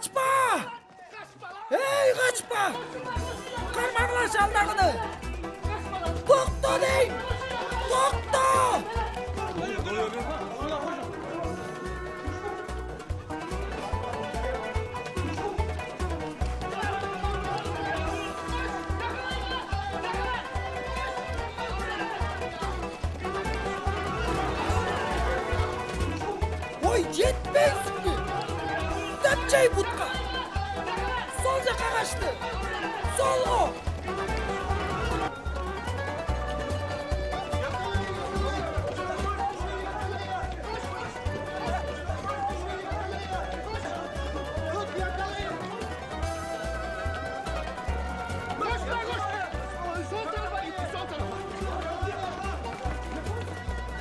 kaçma! Ey kaçma! Karmağlaş aldağını! Tokta deyim! Tokta! Oy yetmez mi? Döpçey butka! Sol jaka kaçtı! Sol o!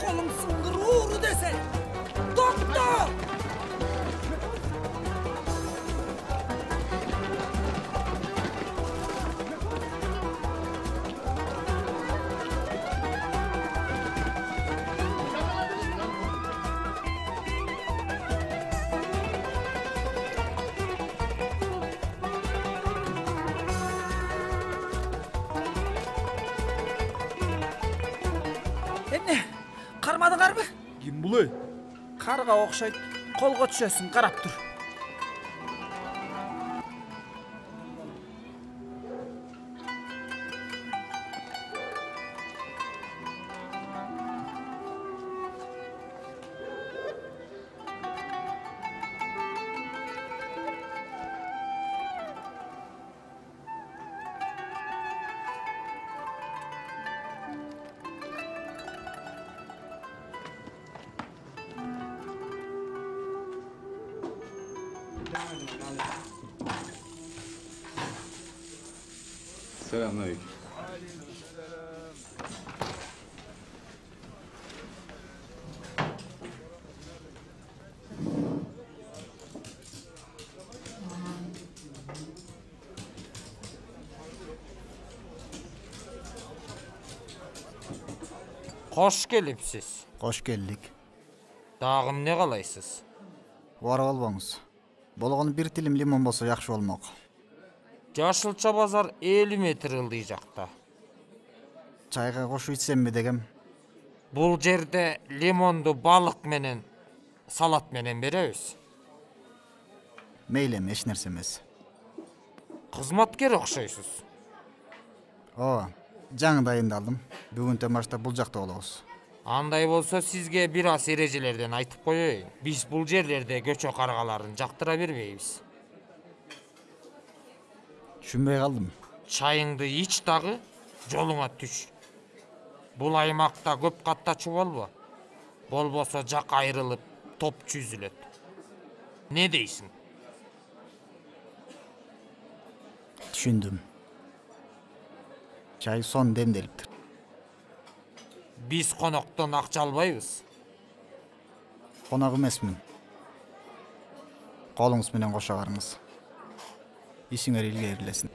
Kolum sıngır uğru dese! Doktor! Emne, karmadыңар mı? Kim bu? Karga okşayt, kolga düşesin, karap dur. Selamünaleyküm. Hoş gelipsiz. Hoş geldik. Dağım ne kalaysız? Var olbanız. Bolğan bir tilim limon bolsa yaxşı olmak. Yaşılça bazar 50 metr ıldıyacakta. Çayga koşu içsem mi degem? Bul jerde limondu balık menen, salat menen berебиz. Meylem eç nerse emez. Kızmatker okşaysız. O, жаңы дайындалдым. Бүгүн темашта бул жакта болобуз. Андай bolsa sizge biraz erecelerden aytıp koyayım. Biz bul жерлерде göçö kargaların jaktıra bermeybiz. Түшүнбөй калдым. Çayыңды iç dağı, joluna түш. Bul aymakta köp kattaçı bolbo. Bolbosa jak ayrılıp top çüzülöt. Ne deysin? Түшүндүм. Çay son demделиптир. Biz konoktan akça albayız. Конок эмесмин. Колуңуз менен кошо барыңыз. Ишиңер илгерилесин.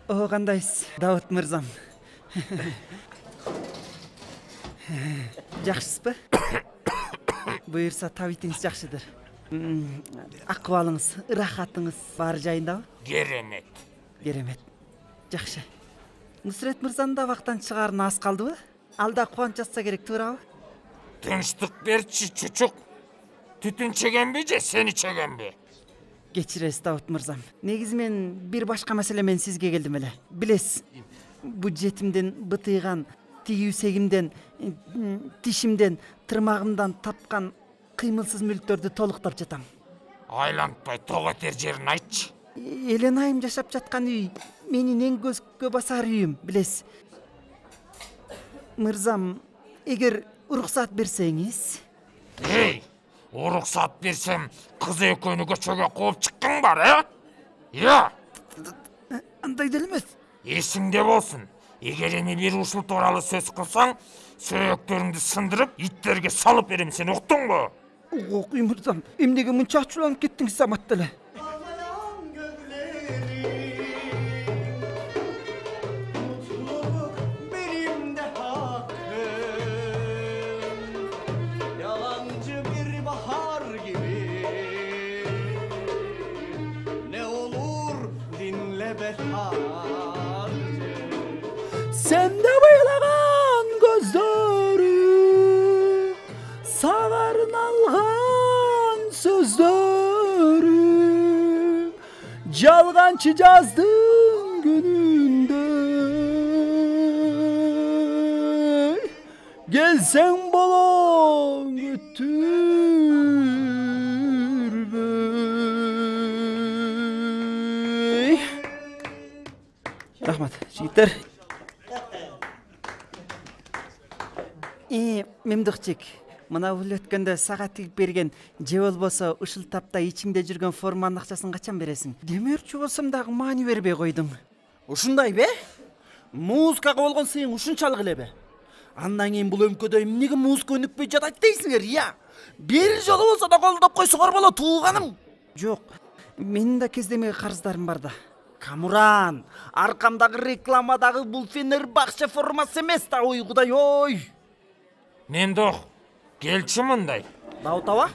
О, кандайсыз, Давыт мырзам. Жакшысызбы? Буюрса табитиңиз жакшыдыр. Акыбалыңыз, ырахатыңыз баары жайындабы? Керемет. Керемет. Жакшы. Нусрет мырзанын да абактан чыгаарына аз калдыбы? Ал да кубанч жатса керек, туурабы? Тынчтык берчи, чучук. Түтүн чегенби же сени чегенби? Кечиресиз Давут мырзам. Негизи мен бир башка маселе менен сизге келдим эле. Билесиз, бюджетимден бытыйган, тигүүсегимден, тишимден, тырмагымдан тапкан кыймылсыз мүлктөрдү толуктап жатам. Айлантпай ток этер жерин айтчы. Элен айым жашап жаткан үй менин эң көзгө басар үйүм, билесиз. Мырзам, эгер уруксат берсеңиз. Эй, уруксат берсем, кыз экөөнү көчөгө кууп чыктың бар, э? Я, Андай деле эмес. эсиңде болсун. Эгер эми бир ушул тууралуу сөз кылсаң, сөөктөрүңдү сындырып, иттерге салып берем, сен уктуңбу? Окуй мырзам, эмнеге мынча ачууланып кеттиңиз замат деле? Benim de hakkım, yalancı bir bahar gibi. Ne olur dinle beharcı. Sende bayılagan gözleri, sağarın algan sözleri, Jalgançı jazdın gününde. Gelsen bana götür bey. Rahmat, жигиттер. Мемдукчик, мына бул өткөндө сага тигип берген же болбосо ушул тапта ичиңде жүргөн форманын акчасын качан бересиң? Демөкчү болсом дагы маани бербей койдуң. Ушундай бе? Музыкага болгон сыйың ушунчалык эле? Андан кийин бул өмкөдө эмнеге музыка өнүкпөй жатат дейсиңер, я? Бир жолу болсо да колдоп койсоңор боло, тууганым. Жок, менин да кездемеге карыздарым бар да. Камуран, аркамдагы рекламадагы бул Фенербахче формасы эмес да, ой кудай ой. Мемдух, келчи мындай. Давут аба?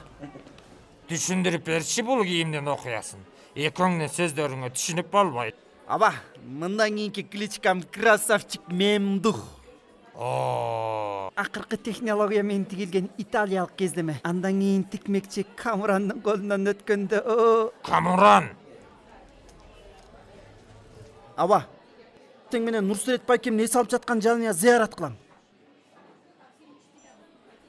Түшүндүрүп берчи бул кийимдин окуясын. Экөөңдүн сөздөрүңө түшүнүп болбойт. Аба, мындан кийинки кличкам красавчик Мемдух. Акыркы технология менен тигилген италиялык кездеме. Андан кийин тикмекчи Камурандын колунан өткөндө, Камуран! Аба, тең менен Нурсурет байкем эс алып жаткан жанына зыярат кылам.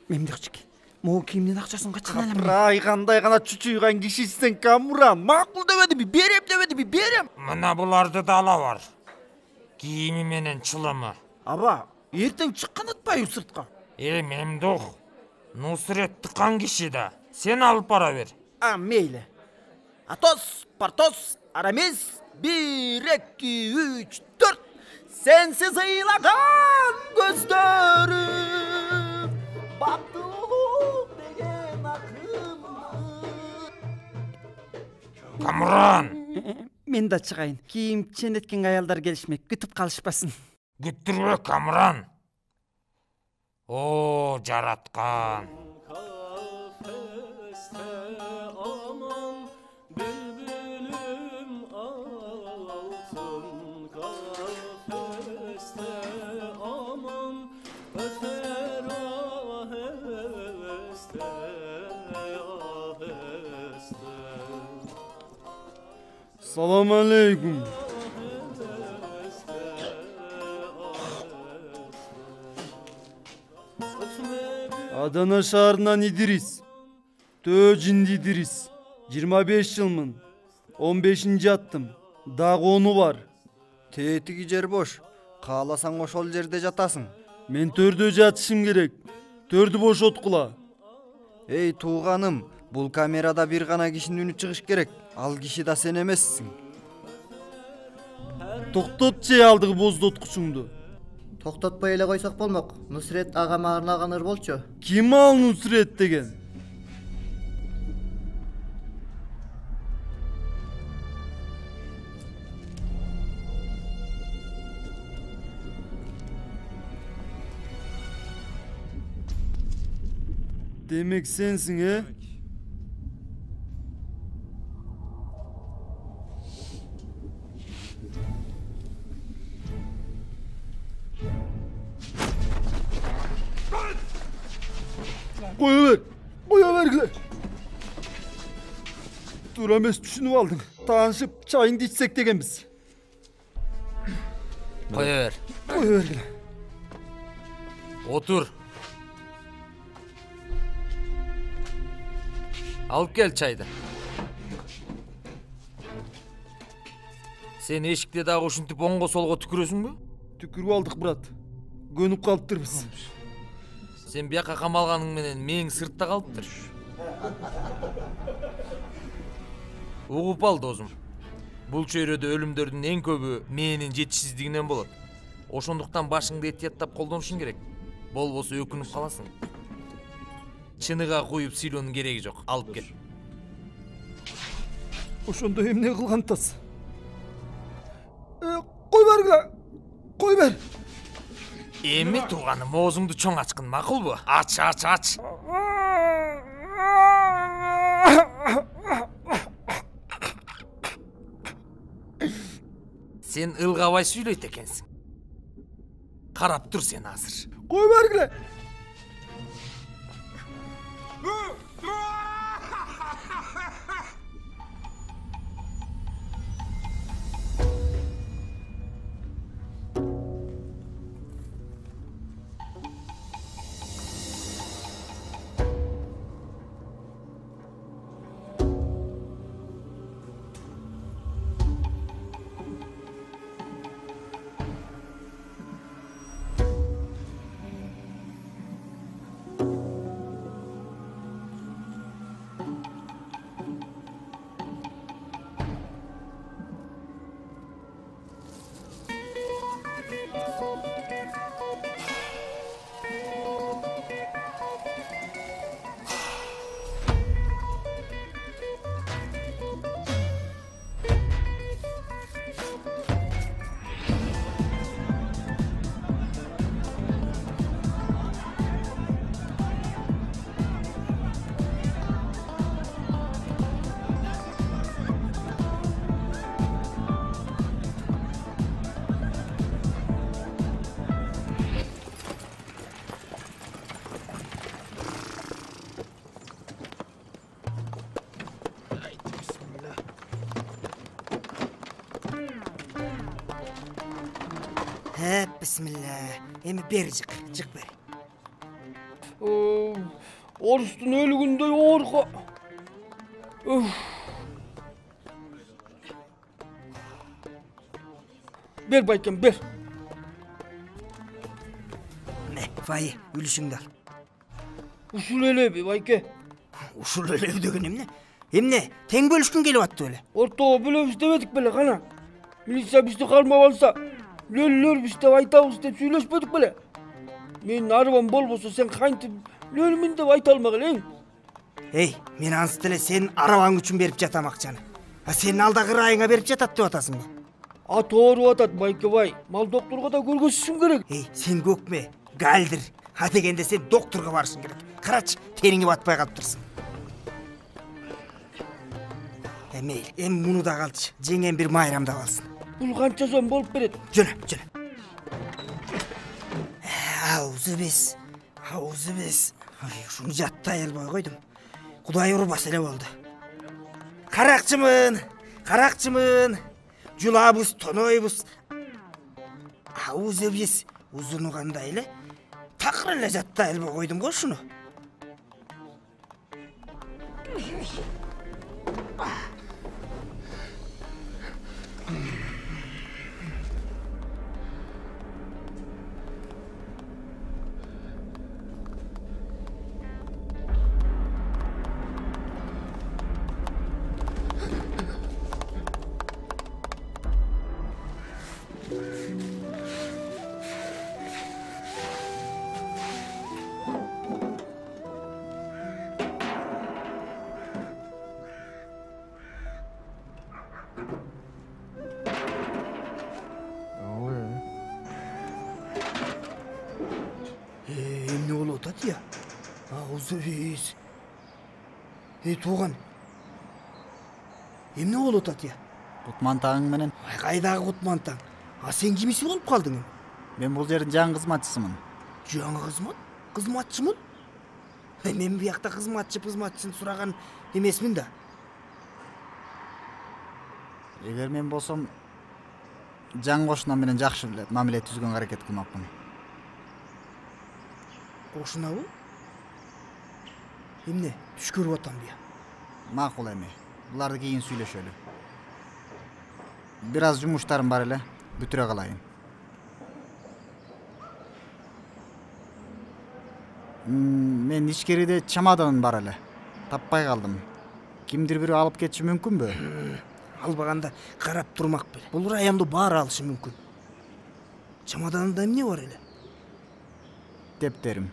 Мемдукчик, могу кийимдин акчасын качан алам? Капырай, кандай гана чучуйган кишисиң, Камуран. Макул дебедими, берем. Мына буларды да ала бар. Кийими менен чылымы. Аба, эртең чыккан атпайбы сыртка? Мемдух, Нусрет тыккан киши да. Сен алып бара бер. Мейли. Атос, Партос, Арамис, 1, 2, 3, 4. Sensiz ыйлаган көздөрүм, бактылуулук деген акымды. Камуран! Мен да чыгайын. Кийим ченеткен аялдар келишмек, күтүп калышпасын. Күттүрбө, Камуран. О, жараткан. Kafeste aman, bülbülüm altın. Kafeste aman, öter aheste, aheste. Salam aleykum. Adana şаарынан İdris. Төөжинди Идирис. 25 жылмын. 15-нчи аттым. Дагы 10 бар. Тетиги жер бош. Кааласаң ошол жерде жатасың. Мен төрдө жатышым керек. Төрдү бошоткула. Эй тууганым, бул камерада бир гана кишинин үнү чыгыш керек. Ал киши да сен эмессиң. Токтот же алдыгы боздоткучуңду. Токтотпой эле койсок болмок. Нусрет агама арналган ыр болчу. Ким ал Нусрет деген? Demek sensin he? Koya bergile. Dur emес düşünüp aldın. Tanışıp çayını içsek degenmiz. Koya ver. Koya bergile. Otur. Alıp gel çaydı. Sen eşikte daha uşintiп оңго солго түкүрөсүңбү? Tükürüp aldık Murat. Gönüp kalıptır biz. Sen бияка камалганың менен мээң сыртта калыптыр. Угуп ал досум. Бул чөйрөдө өлүмдөрдүн эң көбү мээнин жетишсиздигинен болот. Ошондуктан башыңды этияттап колдонушуң керек. Болбосо өкүнүп каласың. Чыныга куюп сүйлөөнүн кереги жок. Алып кел. Ошондо эмне кылган тас? Koy bergile. Koy ber. Эми тууганым, оозуңду чоң ачкын, макулбу? Ач. Сен ылгабай сүйлөйт экенсиң. Карап тур сен азыр. Koy bergile. Bismillah. Эми бери жык бери. Orustun ölügünde yoğurga. Ber bayken ber. Ne? Vay, ülüşüңdü al. Usul elebi bayke. Ушул эле деген эмне? Эмне? Тең бөлүшкүн келип аттı эле. Ortağı bölümüz demedik bile kana. Milisa bizde kalma alsa. Löllör bizde aytabız dep süйлөшпөдүк беле. Менин арбам болбосо sen кантип лөлмүн деп айта алмак элең. Эй, мен ансы деле сенин арабаң үчүн берип жатам акчаны. А сенин алдагы ырайыңа берип жатат деп атасыңбы? Ооруп атат байке бай. Мал докторго да көргөзүшүм керек. Эй, сен көкме, галдир. А дегенде сен докторго барышың керек. Карачы, териңе батпай калыптырсың. Мейли, эми муну да калчы. Жеңем бир майрамдап алсын. Бул канча сом болуп берет? Жөнө. Аузу без. Ушуну жаттай элбой койдум. Кудай урбаса эле болду. Каракчымын. Жулабыз, тонойбуз. Аузу без. Узуну кандай эле? Такыр эле жаттай элбой койдум го ушуну. Эмне болуп атат я? Аузу биз. Тууган. Эмне болуп атат я? Кутмантагың менен. Кайдагы кутмантаң? А сен кимиси болуп калдың? Мен бул жердин жаңы кызматчысымын. Жаңы кызмат? Кызматчымын? Мен биякта кызматчысын сураган эмесмин да. Эгер мен болсом жан кошунам менен жакшы мамиле түзгөнгө аракет кылмакмын. Кошунабы? Эмне? Түш көрүп атам-бы? Макул эми. Буларды кийин сүйлөшөлү. Бир аз жумуштарым бар эле, бүтүрө калайын. Мен ичкериде чемоданым бар эле. Таппай калдым. Кимдир бирөө алып кетиши мүмкүнбү? Албаганда карап турмак беле. Бул районду баары алышы мүмкүн. Чемоданында эмне бар эле? Тептерим.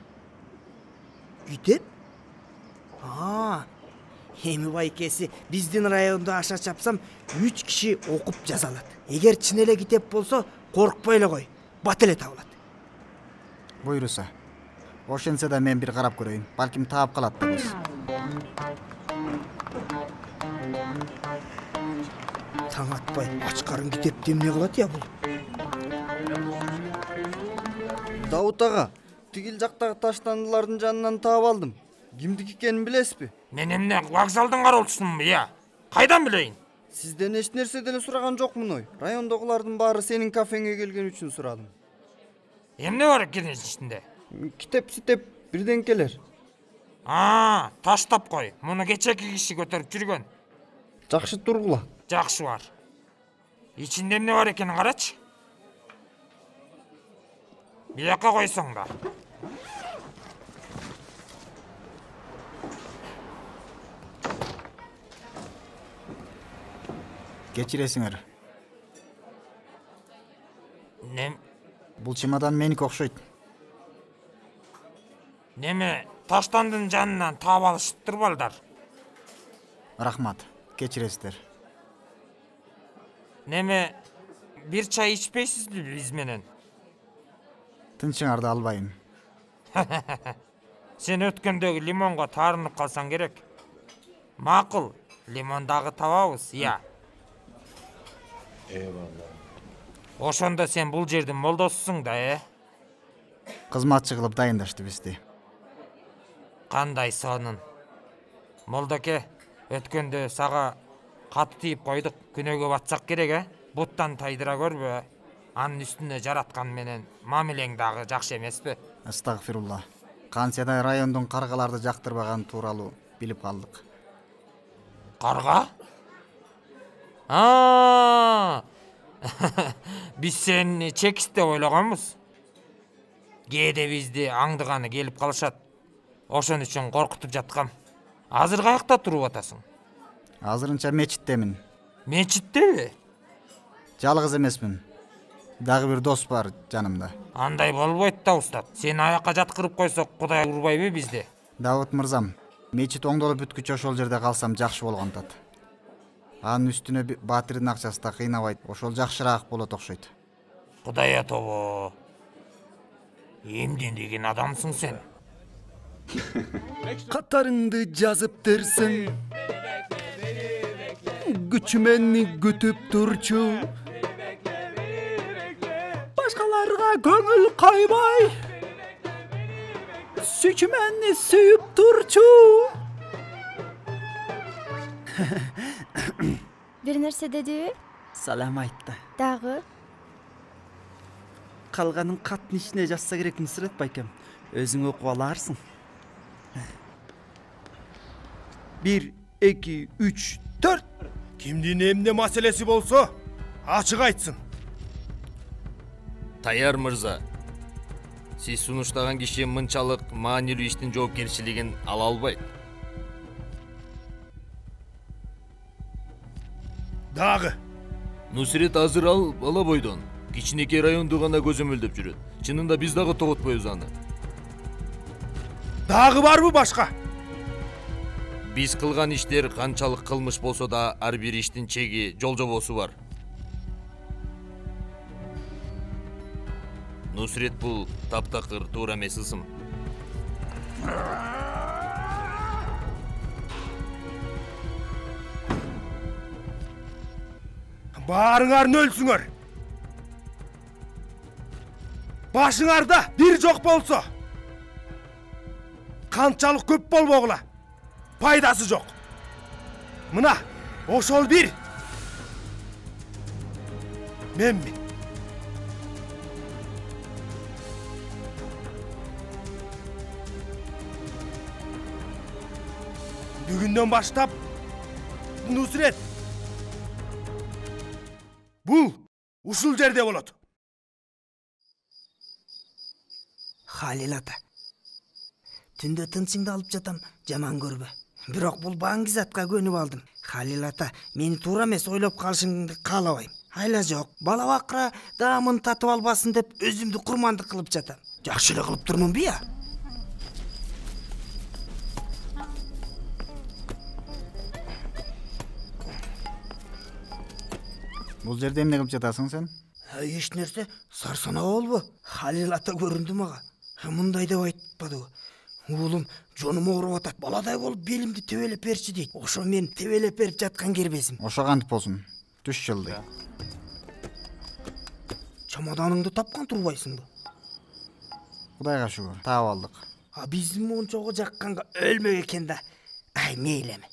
Үйтеп? Эми байкеси биздин райондо аша чапсам 3 киши окуп жаза алат. Эгер чын эле китеп болсо, коркпой эле кой. Бат эле табылат. Буйруса. Ошентсе да мен бир карап көрөйүн. Балким таап калат да биз. Таң атпай, ачкарын китепти эмне кылат я бул? Дауыт аға, тигил жақтағы таштандылардың жанынан таап алдым. Кимдики экенин билесизби? Мен эмне вокзалдын кароолчусумунбу, Кайдан билейин? Сизден эч нерсе деле сураган жокмун ой. Райондогулардын баары сенин кафеңе келген үчүн сурадым. Эмне бар экен ичинде? Китеп бирденкелер. Таштап кой. Муну кечеки киши көтөрүп жүргөн. Жакшы тургула. Жакшы бар. Ичинде эмне бар экенин карачы. Бияка койсоң да. Кечиресиңер. Бул чемодан меники окшойт. Неме таштандын жанынан таап алышыптыр балдар. Рахмат. Кечиресиздер. Неме бир чай ичпейсизби биз менен? Тынчыңарды албайын. Сен өткөндөгү лимонго таарынып калсаң керек. Макул, лимон дагы табабыз, Eyvallah. Ошондо сен бул жердин молдосусуң да, Кызматчы кылып дайындашты бизди. Кандай сонун. Молдоке, өткөндө сага кат тийип койдук, күнөөгө батсак керек, Буттан тайдыра көрбө. Анын үстүнө жараткан менен мамилең дагы жакшы эмеспи? Астагфирулла. Кансияда райондун каргаларды жактырбаган тууралуу билип калдык. Карга? Биз сени чекис деп ойлогонбуз. Кээде бизди аңдыганы келип калышат. Ошон үчүн коркутуп жаткам. Азыр каякта туруп атасың? Азырынча мечиттемин. Мечиттеби? Жалгыз эмесмин. Дагы бир дос бар жанымда. Андай болбойт да, устат. Сени аякка жаткырып койсок, Кудай урбайбы бизди? Давыт мырзам, мечит оңдолуп бүткүчө ошол жерде калсам жакшы болгонтат. Анын үстүнө Батырдын акчасы да кыйнабайт. Ошол жакшыраак болот окшойт. Кудай атобо. Эмден деген адамсың сен. Катарыңды жазыптырсың. Күчүмөн күтүп турчу. Башкаларга көңүл койбой. Сүйчүмөнү сүйүп турчу. Бир нерсе деди? Салам айтты. Дагы? Калганын каттын ичине жазса керек Нусрет байкем. Өзүң окуп аларсың. 1, 2, 3, 4. Кимдин эмне маселеси болсо, ачык айтсын. Таяр мырза, сиз сунуштаган киши мынчалык маанилүү иштин жоопкерчилигин ала албайт. Дагы. Нусрет азыр ал бала бойдон кичинекей районду гана көзөмөлдөп жүрөт. Чынында биз дагы тоготпойбуз аны. Дагы барбы башка? Биз кылган иштер канчалык кылмыш болсо да ар бир иштин чеги, жол-жобосу бар. Нусрет бул таптакыр туура эмес ысым. Баарыңарын өлсүңөр. Башыңарда бир жок болсо, канчалык көп болбогула. Пайдасы жок. Мына ошол бир. Менмин. Бүгүндөн баштап Нусрет бул ушул жерде болот. Халил ата. Түндө тынчыңды алып жатам, жаман көрбө. Бирок бул баңгизатка көнүп алдым. Халил ата, мени туура эмес ойлоп калышыңды каалабайм. Айла жок, бала бакыра даамын татып албасын деп өзүмдү курмандык кылып жатам. Жакшы эле кылып турмунбу я? Бул жерде эмне кылып жатасың сен? Эч нерсе, сарсана болбу. Халил ата көрүндү мага. Мындай деп айтпадыбы? Уулум жонум ооруп атат. Баладай болуп белимди тебелеп берчи дейт. Ошо мен тебелеп берип жаткан кербесим. Ошо кантип болсун? Түш жылды. Чамаданыңды тапкан турбайсыңбы? Кудайга шүгүр, таап алдык. Биздин мончого жакканга өлмөк экен да. Ай, мейли эми.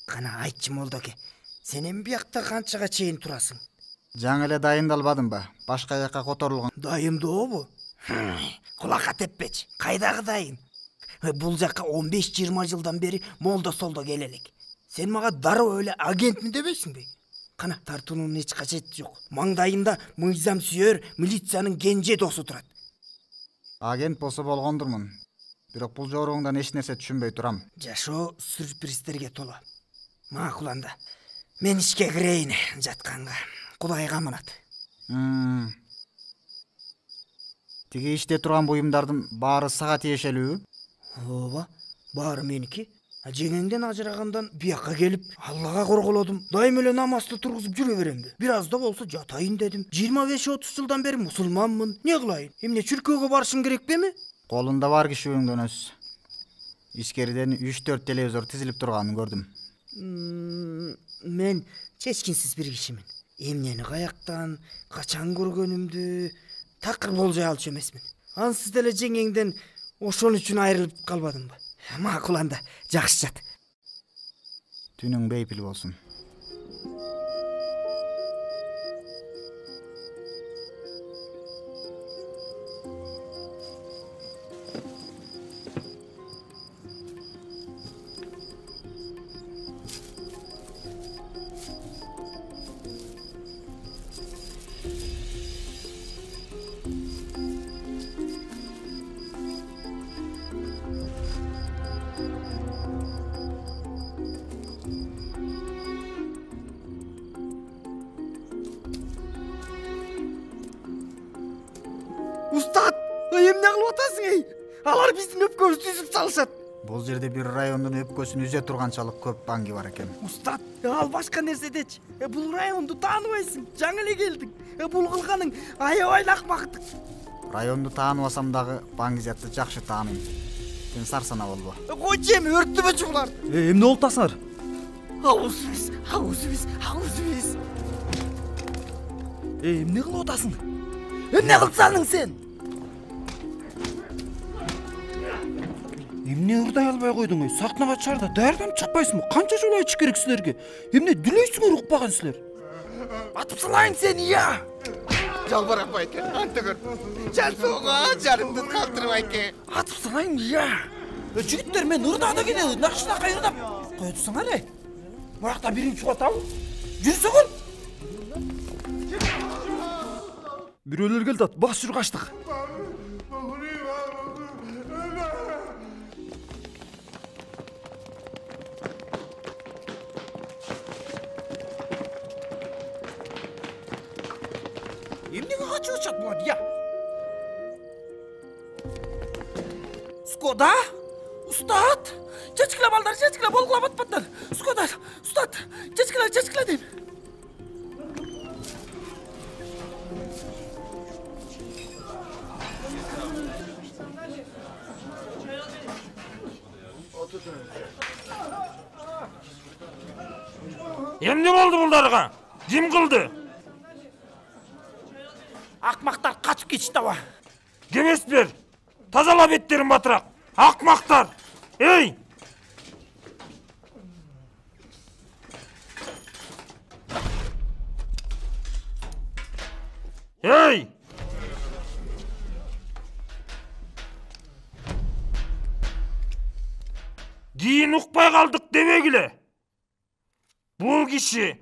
Кана айтчы молдоке, сен эми биякта канчага чейин турасың? Жаңы эле дайындалбадымбы? Башка жакка которулган. Дайымдообу? Кулакка теппечи. Кайдагы дайым? Бул жакка 15-20 жылдан бери молдо солдо келе элек. Сен мага дароо эле агентмин дебейсиңби? Кана, тартуунун эч качети жок. Маңдайында мыйзам сүйөр милициянын кенже досу турат. Агент болсо болгондурмун. Бирок бул жоруңдан эч нерсе түшүнбөй турам. Жашоо сюрприздерге толо. Макул анда. Мен ишке кирейин жатканга. Кудайга аманат. Тиги иште турган буюмдардын баары сага тиешелүү? Ооба, баары меники. Жеңеңден ажырагандан биякка келип, Аллага корголодум. Дайым эле намазды тургузуп жүрө беремби? Бир аз да болсо жатайын дедим. 25-30 жылдан бери мусулманмын. Не кылайын? Эмне чүркөөгө барышым керек эми? Колунда бар киши өңдөнөс. Ичкериден 3-4 телевизор тизилип турганын көрдүм. Мен чечкинсиз бир кишимин. Эмнени каяктан, качан көргөнүмдү такыр болжой алчу эмесмин. Ансыз деле жеңеңден ошон үчүн айрылып калбадымбы? Макул анда, жакшы жат. Түнүң бейпил болсун. Устат, эмне кылып атасың эй? Алар биздин өпкөбүздү үзүп салышат. Бул жерде бир райондун өпкөсүн үзе турганчалык көп банги бар экен. Устат, ал башка нерсе дечи. Бул районду тааныбайсың, жаңы эле келдиң. Бул кылганың аябай акмактык. Районду тааныбасам дагы баңгизатты жакшы тааныйм. Сен сарсана болбо. Койчу эми өрттөбөчү булар. Эмне болуп атасыңар? Аузубиз. Эмне кылып атасың? Эмне кылсаң сен? Эмне ырдай албай койдуң эй? Сахнага чыгарда даярданып чыкпайсыңбы? Канча жолу айтыш керек силерге? Эмне дүлөйсүңөр укпаган силер? Атып салайын сени я. Жалбарак байке, антыгыр. Жалсууга жарымды калтырбайке. Атып салайын я. Жигиттер, мен ырдады кене, накшына кайрдап. Кой турсуңар эй. Муракта биринчи чыгатабы? Жүрсөңөр. Бирөөлөр келди ат, бас жүр качтык. Эмнеге качып атышат булар я? Скода? Устат! Чечкиле балдар, чечкиле, болгула батпаттар. Скода, устат, чечкиле дейм. Эмне болду булдарга? Ким кылды? Акмактар качып кетишти аба. Кемеспер. Тазала беттерин батыраак. Акмактар! Эй! Эй! Кийин укпай калдык дебегиле. Бул киши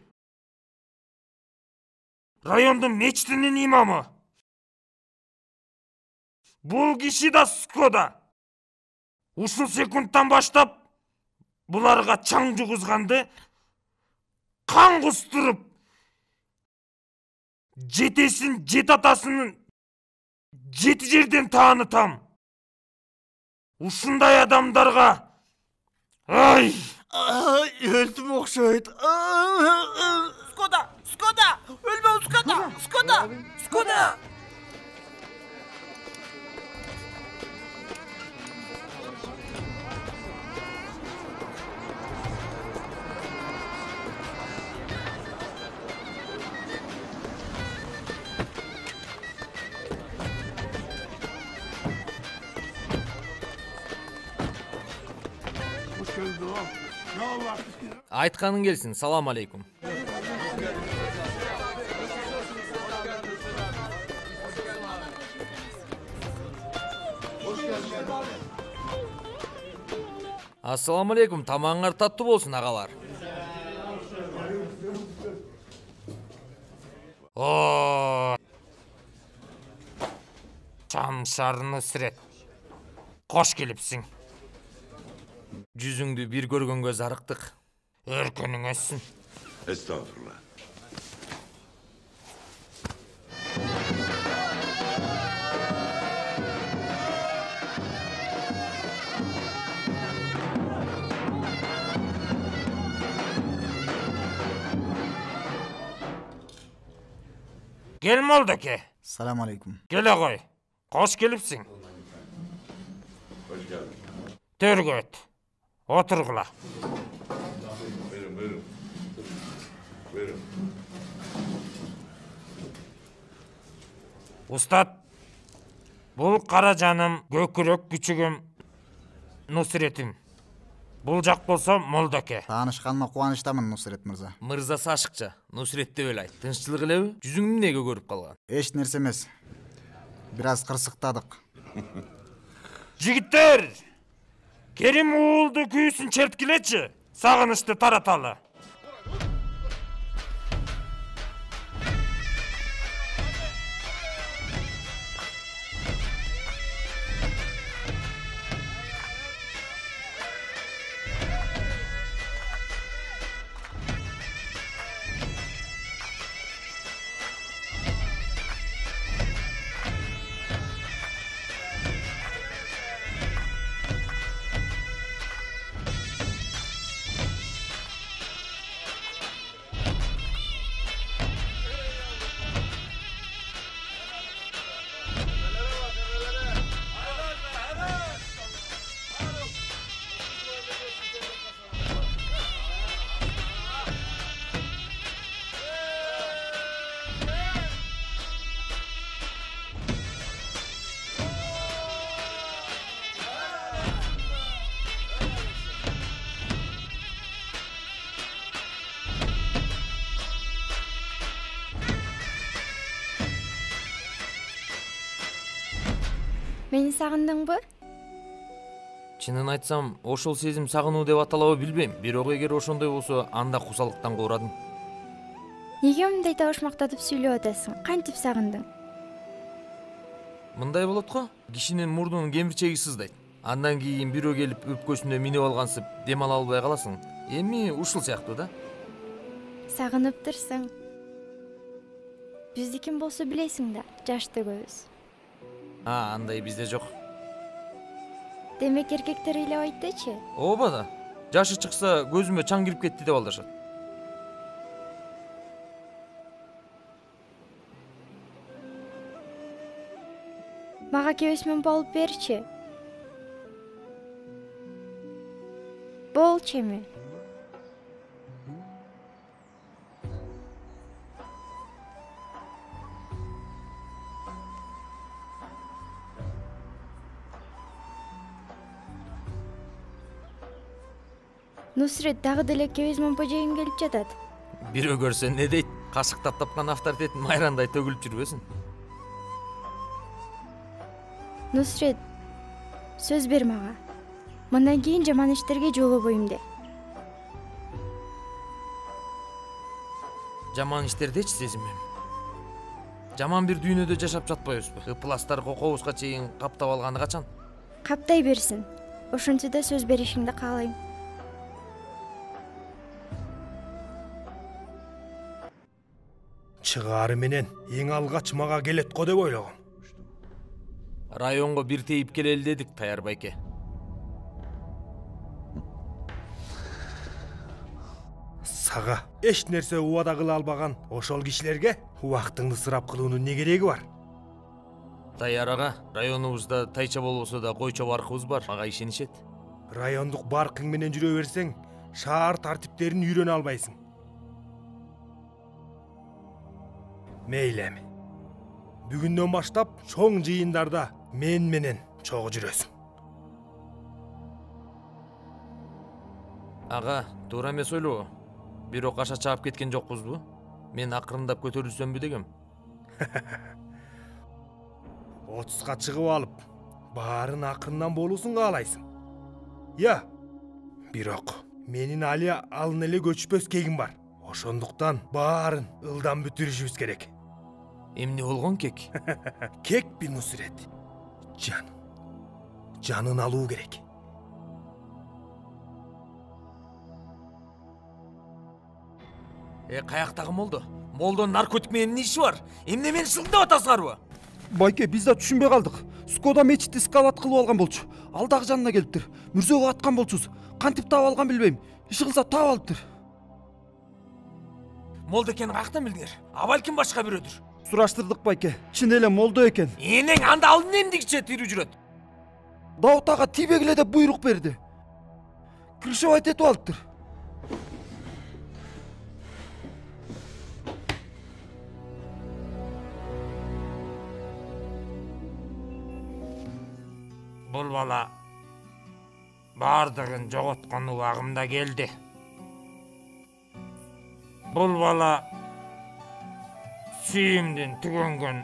райондун мечитинин имамы. Бул киши да Скода. Ушул секундтан баштап буларга чаң жугузганды кан кустуруп жетесин жет атасынын жети жерден таанытам. Ушундай адамдарга ай Өлтүм окшойт. Скода! Өлмө Скода! Айтканың келсин. Салам алейкум. Ассаламу алейкум. Тамаңар таттуу болсун, агалар. О! Чамшар Нусрет. Кош келипсиң. Жүзүңдү бир көргөнгө зарыктык. Өркөнүң өссүн. Estağfurullah. Кел Молдоке. Салам алейкум. Келе кой. Кош келипсиң. Hoş geldin. Төргө өт. Отургула. Buyurun. Устат, бул кара жаным, көкүрөк күчүгүм Нусретим. Бул жак болсо Молдоке. Таанышканыма кубанычтамын, Нусрет мырза. Мырзасы ашыкча. Нусрет деп эле айт. Тынччылык элеби? Жүзүң эмнеге көрүп калган? Эч нерсе эмес. Бир аз кырсыктадык. Жигиттер, Керим уулду күйүүсүн черткилечи. Сагынычты тараталы. Мени сагындыңбы? Чынын айтсам, ошол сезим сагынуу деп аталабы билбейм. Бирок эгер ошондой болсо, анда кусалыктан куурадым. Неге мындай табышмактатып сүйлөп атасың? Кантип сагындың? Мындай болот го, кишинин мурдунун кемирчеги сыздайт. Андан кийин бирөө келип өпкөсүнө минип алгансып, дем ала албай каласың. Эми ушул сыяктуу да. Сагыныптырсың. Бизди ким болсо билесиң да, жаштыгыбыз. Андай бизде жок. Демек эркектер ыйлап айтчы. Ооба да. Жашы чыкса көзүмө чаң кирип кетти деп алдашат. Мага кебесмен болуп берчи. Болчу эми. Нусрет дагы деле кебиз момпожайым келип жатат. Бирөө көрсө не дейт? Кашыктап тапкан авторитетин майрандай төгүлүп жүрбөсүн. Нусрет, сөз бер мага. Мындан кийин жаман иштерге жолобойм де. Жаман иштердечи сезимем. Жаман бир дүйнөдө жашап жатпайбызбы? Ыпластар кокобузга чейин каптап алганы качан? Каптай берсин. Ошентсе да сөз беришиңди каалайм. Чыгаары менен эң алгач мага келет го деп ойлогом. Районго бир тейип келели дедик, Таяр байке. Сага эч нерсе убада кыла албаган ошол кишилерге убактыңды сырап кылуунун не кереги бар? Таяр ага, районубузда тайча болбосо да койчо баркыбыз бар, мага ишенишет. Райондук баркың менен жүрө берсең, шаар тартиптерин үйрөнө албайсың. Мейли эми. Бүгүндөн баштап чоң жыйындарда мен менен чогуу жүрөсүң. Ага, туура эмес ойлобу? Бирок аша чаап кеткен жокпузбу? Мен акырындап көтөрүлсөмбү дегем. 30га чыгып алып, баарын акырындан болуусун каалайсың. Я, бирок менин али алын эле көчпөс кегим бар. Ошондуктан баарын ылдам бүтүрүшүбүз керек. Эмне болгон кек? Кекпи Нусрет? Жанын алуу керек. Каяктагы молдо? Молдонун наркотик менен эмне иши бар? Эмне мени шылдап атасыңарбы? Байке, биз да түшүнбөй калдык. Скода мечитти скалат кылып алган болчу. Ал дагы жанына келиптир. Мүрзөгө аткан болчусуз. Кантип таап алган билбейм. Иши кылса таап алыптыр. Молдо экенин каяктан билдиңер? А балким башка бирөөдүр. Сураштырдык байке. Чын эле молдо экен. Энең анда ал эмдигиче тирүү жүрөт? Даут ага тийбегиле деп буйрук берди. Крышевать этип алыптыр. Бул бала бардыгын жоготкон убагымда келди. Бул бала сүйүмдүн түгөнгөн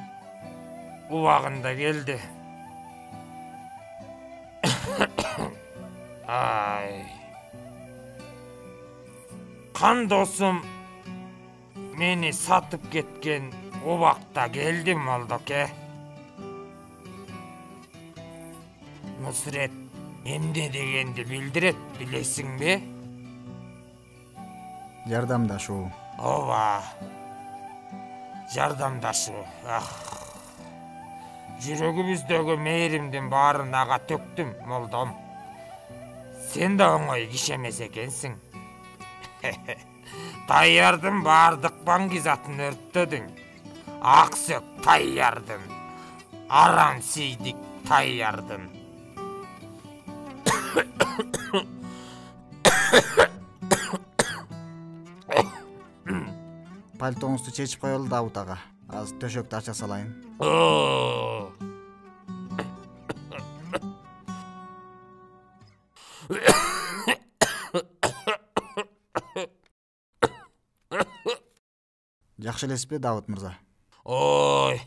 убагында келди. Ай. Кан досум мени сатып кеткен убакта келди Молдоке. Нусрет эмне дегенди билдирет, билесиңби? Жардамдашуу. Ооба. Жардамдашуу. Жүрөгүбүздөгү мээримдин баарын ага төктүм, молдом. Сен да оңой киши эмес экенсиң. Таярдын баардык баңгизатын өрттөдүң. Аксөк Таярдын. Арам сийдик Таярдын. Пальтоңузду чечип коелу Давут ага. Азыр төшөктү ача салайын. Жакшы элесизби Давут мырза? Ой,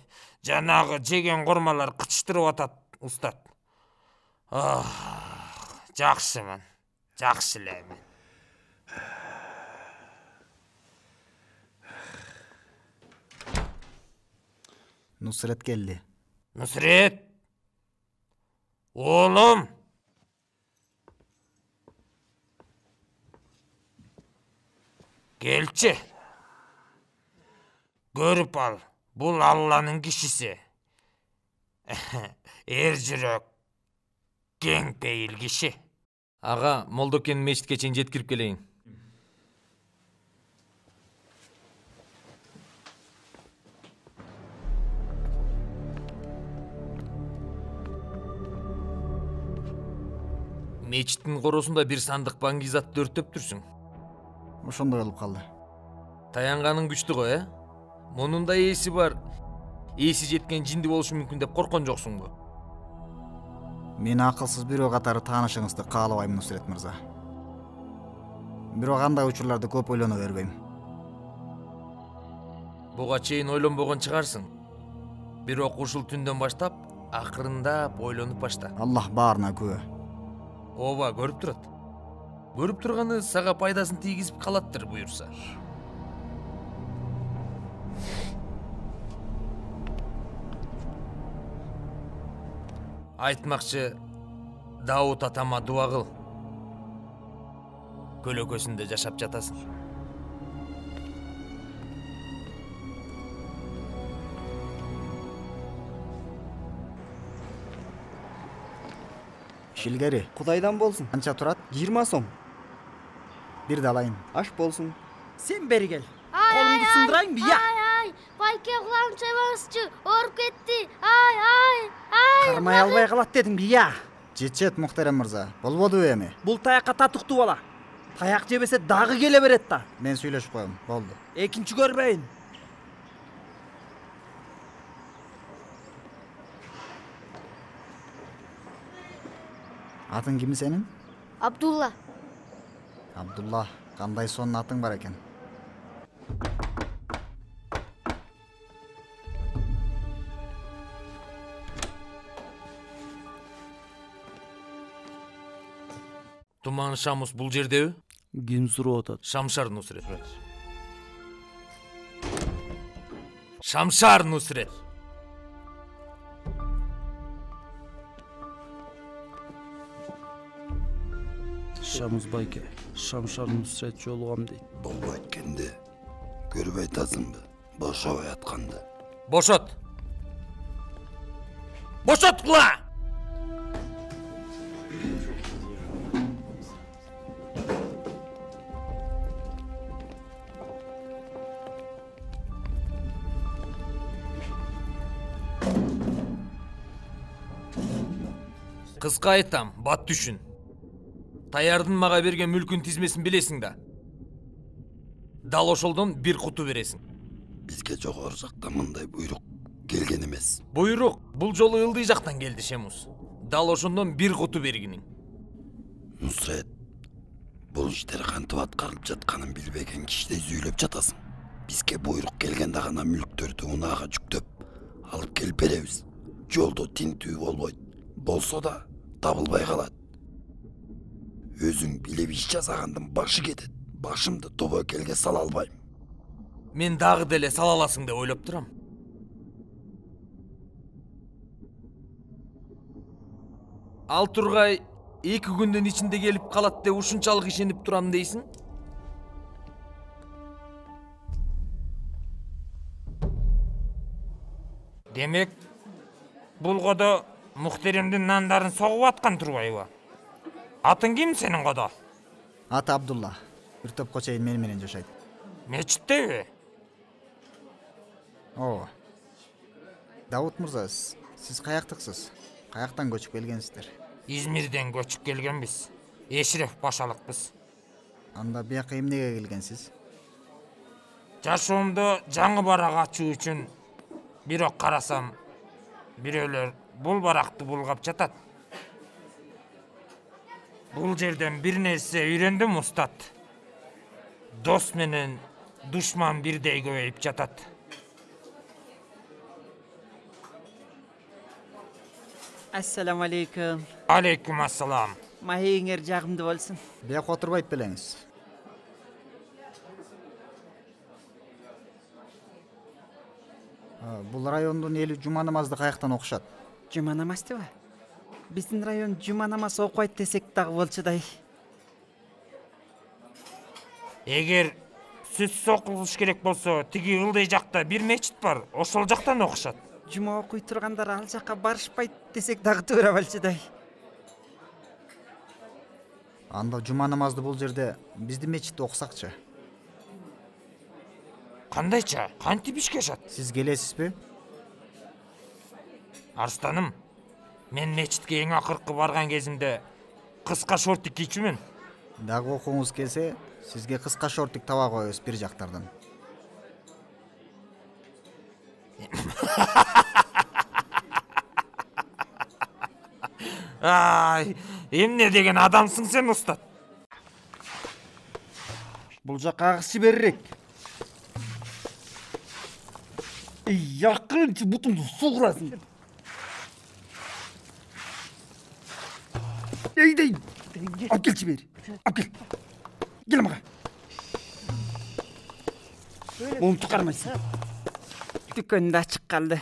жанагы жеген курмалар кычтырып атат, устат. Жакшымын. Жакшы элемин. Нусрет келди. Нусрет! Оğlum! Келчи. Көрүп ал. Бул Алланын кишиси. Эр жүрөк. Кең пейил киши. Ага, Молдокен мечитке чейин жеткирип келейин. Мечиттин коросунда бир сандык баңгизатты өрттөптүрсүң. Ошондой болуп калды. Таянганың күчтүү го, Мунун да ээси бар. Ээси жеткен жинди болушу мүмкүн деп корккон жоксуңбу? Мен акылсыз бирөө катары таанышыңызды каалабайм, Нусрет мырза. Бирок андай учурларда көп ойлоно бербейм. Буга чейин ойлонбогон чыгарсың. Бирок ушул түндөн баштап акырындап ойлонуп башта. Аллах баарына күбө. Ооба, көрүп турат. Көрүп турганы сага пайдасын тийгизип калаттыр буюрса. Айтмакчы, Дауыт атама дуа кыл. Көлөкөсүндө жашап жатасың. Шилгери. Кудайдан болсун. Канча турат? 20 сом. Бир да алайын. Аш болсун. Сен бери кел. Колумду сындырайынбы, я? Ай, байке кулагым чайбаңызчы, ооруп кетти. Ай. Кармай албай калат дедимби, я? Жетет Мухтарам мырза. Болбодубу эми? Бул таякка татыктуу бала. Таяк жебесе дагы келе берет да. Мен сүйлөшүп коем. Болду. Экинчи көрбөйүн. Атың ким сенин? Абдулла. Абдулла. Кандай сонун атың бар экен. Туман Шамус бул жердеби? Ким сурап атат? Шамшар Нусрет. Шамшар Нусрет. Шамус байке, Шамшар Нусрет жолугам дейт. Болбойт эткенде көрүп айтасыңбы? Бошобой атканды. Бошот. Бошоткула! Кыска айтам, бат түшүн. Таярдын мага берген мүлкүн тизмесин билесиң да. Дал ошолдон бир куту бересиң. Бизге жогору жактан мындай буйрук келген эмес. Буйрук бул жолу ылдый жактан келди, Шемус. Дал ошондон бир куту бергиниң. Нусрет, бул иштер кантип аткарылып жатканын билбеген кишидей сүйлөп жатасың. Бизге буйрук келгенде гана мүлктөрдү унаага жүктөп алып келип беребиз. Жолдо тинтүү болбойт. Болсо да табылбай калат. Өзүң билеп иш жасагандын башы кетет. Башымды тобокелге сала албайм. Мен дагы деле сала аласың деп ойлоп турам. Ал Тургай 2 күндүн ичинде келип калат деп ушунчалык ишенип турам дейсиң? Демек, бул кодо Мухтеремдин нандарын согуп аткан Тургайбы? Атың ким сенин кодо? Аты Абдулла. Бир топко чейин мени менен жашайт. Мечиттеби? Ооба. Дауыт мырза, сиз каяктыксыз? Каяктан көчүп келгенсиздер? Измирден көчүп келгенбиз. Эшреф башалыкпыз. Анда бияка эмнеге келгенсиз? Жашоомдо жаңы барак ачуу үчүн. Бирок карасам, бирөөлөр бул баракты булгап жатат. Бул жерден бир нерсе үйрөндүм, устат. Дос менен душман бирдей көбөйүп жатат. Ассаламу алейкум. Алейкум ассалам. Махиңер жагымды болсун. Бияка отурбайт белеңиз. Бул райондун эли жума намазды каяктан окушат? Жума намаздыбы? Биздин район жума намаз окуйт десек дагы болчудай. Эгер сөзсүз окулуш керек болсо, тиги ылдый жакта бир мечит бар, ошол жактан окушат. Жума окуй тургандар ал жакка барышпайт десек дагы туура болчудай. Анда жума намазды бул жерде биздин мечитте окусакчы. Кандайча? Кантип ишке ашат? Сиз келесизби? Арстаным, мен мечитке эң акыркы барган кезимде кыска шортик кийчүмүн. Дагы окуңуз келсе, сизге кыска шортик таба коебуз бир жактардан. Ай, эмне деген адамсың сен, устат? Бул жакка агысчы берирек. Якынчы бутумду сугурасың. Ey, алып келчи бери. Алып кел. Кел мага. Момту кармайсың. Дүкөндө ачык калды.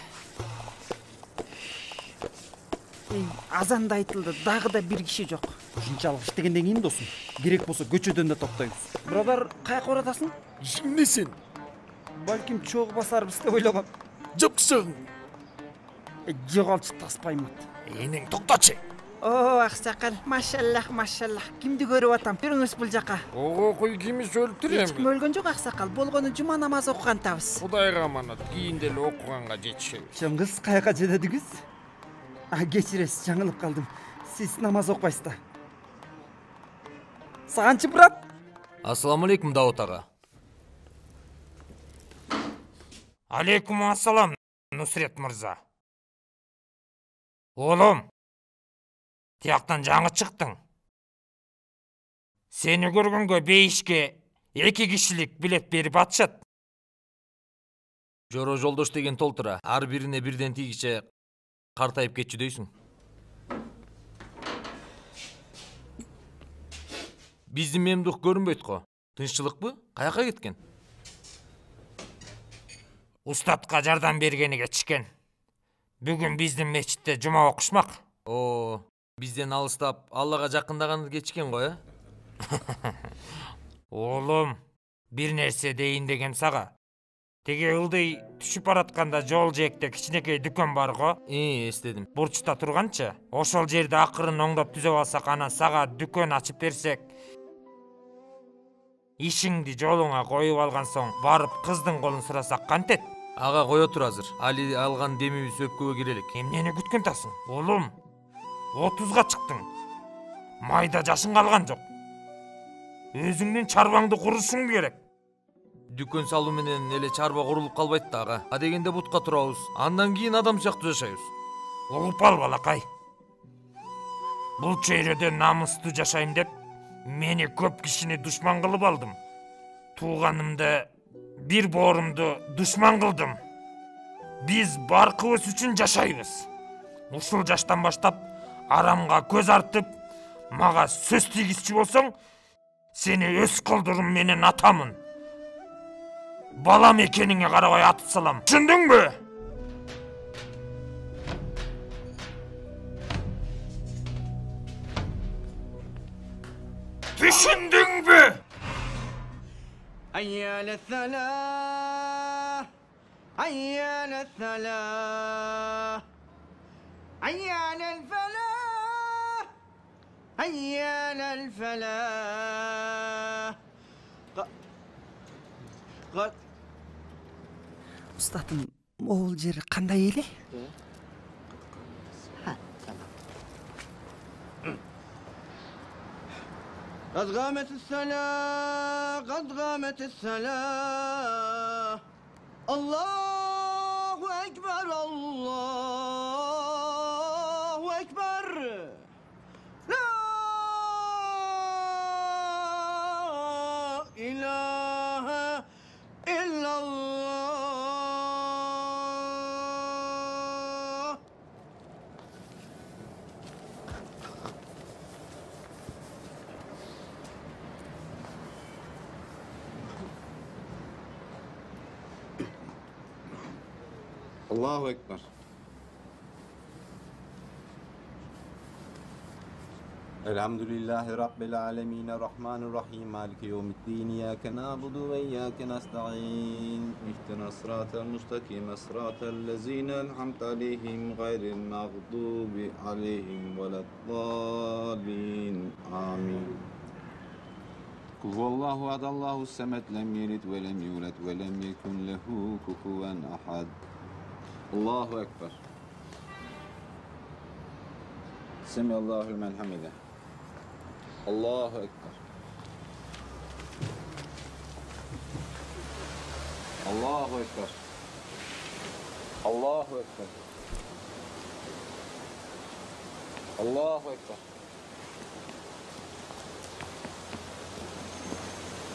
Азанда айтылды, дагы да бир киши жок. Ушунчалык иштегенден кийин досум, керек болсо көчөдөн да токтойбуз. Брадар, каяка баратасың? Эмнесин? Балким чогуу басарбыз деп ойлогом. Жоксуң. Жоголчу таспаймат. Энең токточу. О, аксакал, машаллах, Кимди көрүп атам? Жүрүңүз бул жака. Ого, кой кимиш өлтүрөм. Эч ким өлгөн жок, аксакал. Болгону жума намазы окугантабыз. Кудайга аманат, кийин деле окуганга жетишебиз. Чыңгыз, каяка жетедиңиз? Кечиресиз, жаңылып калдым. Сиз намаз окуйсуз да. Саганчы, брат? Ассаламу алейкум, Даут ага. Алейкум ассалам, Нусрет мырза. Оğlum, тияктан жаңы чыктың. Сени көргөнгө бейишке 2 кишилик билет берип атышат. Жоро жолдош деген толтура. Ар бирине бирден тийгиче картайып кетчү дейсиң. Биздин мемдух көрүнбөйт го. Тынччылыкпы? Каяка кеткен? Устатка жардам бергениге чишкен. Бүгүн биздин мечитте жума окушмак. О, бизден алыстап Аллага жакындаганы кечкен го, э? Оğlum, бир нерсе дейин дегем сага. Теге ылдый түшүп баратканда жол жээкте кичинекей дүкөн бар го. Эстедим. Бурчта турганчы, ошол жерди акырын оңдоп түзөп алсак, анан сага дүкөн ачып берсек, ишиңди жолуңа коюп алган соң барып кыздын колун сурасак кантет? Ага, кое тур азыр. Али алган демибиз өпкөгө кирелик. Эмнени күткөн тасың? Оğlum, 30га чыктың. Майда жашың калган жок. Өзүңдүн чарбаңды курушуң керек. Дүкөн салуу менен эле чарба курулуп калбайт да ага. А дегенде бутка турабыз. Андан кийин адам сыяктуу жашайбыз. Угуп ал, балакай. Бул чөйрөдө намыстуу жашайм деп мени көп кишини душман кылып алдым. Тууганымды, бир боорумду душман кылдым. Биз баркыбыз үчүн жашайбыз. Ушул жаштан баштап арамга көз артып, мага сөз тийгизчү болсоң, сени өз колдорум менен атамын. Балам экениңе карабай атып салам. Түшүндүңбү? Түшүндүңбү? عيال الثلاث عيال الثلاث عيال الفلاح عيال الفلاح Устатым, могул жери кандай эле? قد قامت الصلاة قد قامت الصلاة الله أكبر الله أكبر لا إله إلا الله الله أكبر الحمد لله رب العالمين الرحمن الرحيم مالك يوم الدين إياك نعبد وإياك نستعين اهدنا الصراط المستقيم صراط الذين أنعمت عليهم غير المغضوب عليهم ولا الضالين آمين قل هو الله أحد الله الصمد لم يلد ولم يولد ولم يكن له كفوا أحد الله أكبر سمع الله لمن حمده الله أكبر الله أكبر الله أكبر الله أكبر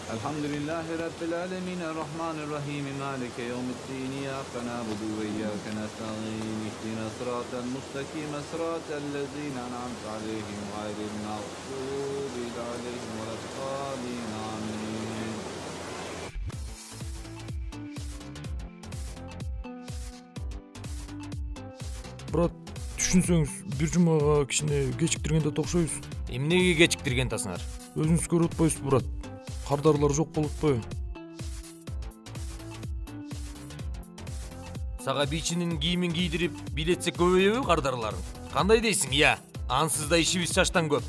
Elhamdülillahi Rabbil alemin, Errahmanirrahim, Malike yevmiddin, İyyâke na'budu ve iyyâke nesta'in, ihdina sıratel mustakim, sıratellezîne en'amte aleyhim, gayril mağdûbi aleyhim veleddâllîn, amin. Брат, түшүнсөңүз, бир жумага кичине кечиктиргенде токшойбуз. Эмнеге кечиктирген тасыңар? Өзүңүз көрүп атпайсызбы, брат? Кардарлар жок болуп атпайбы? Сага бичинин кийимин кийдирип, билетсек көбөйөбү кардарларың? Кандай дейсиң, я? Ансыз да ишибиз шаштан көп.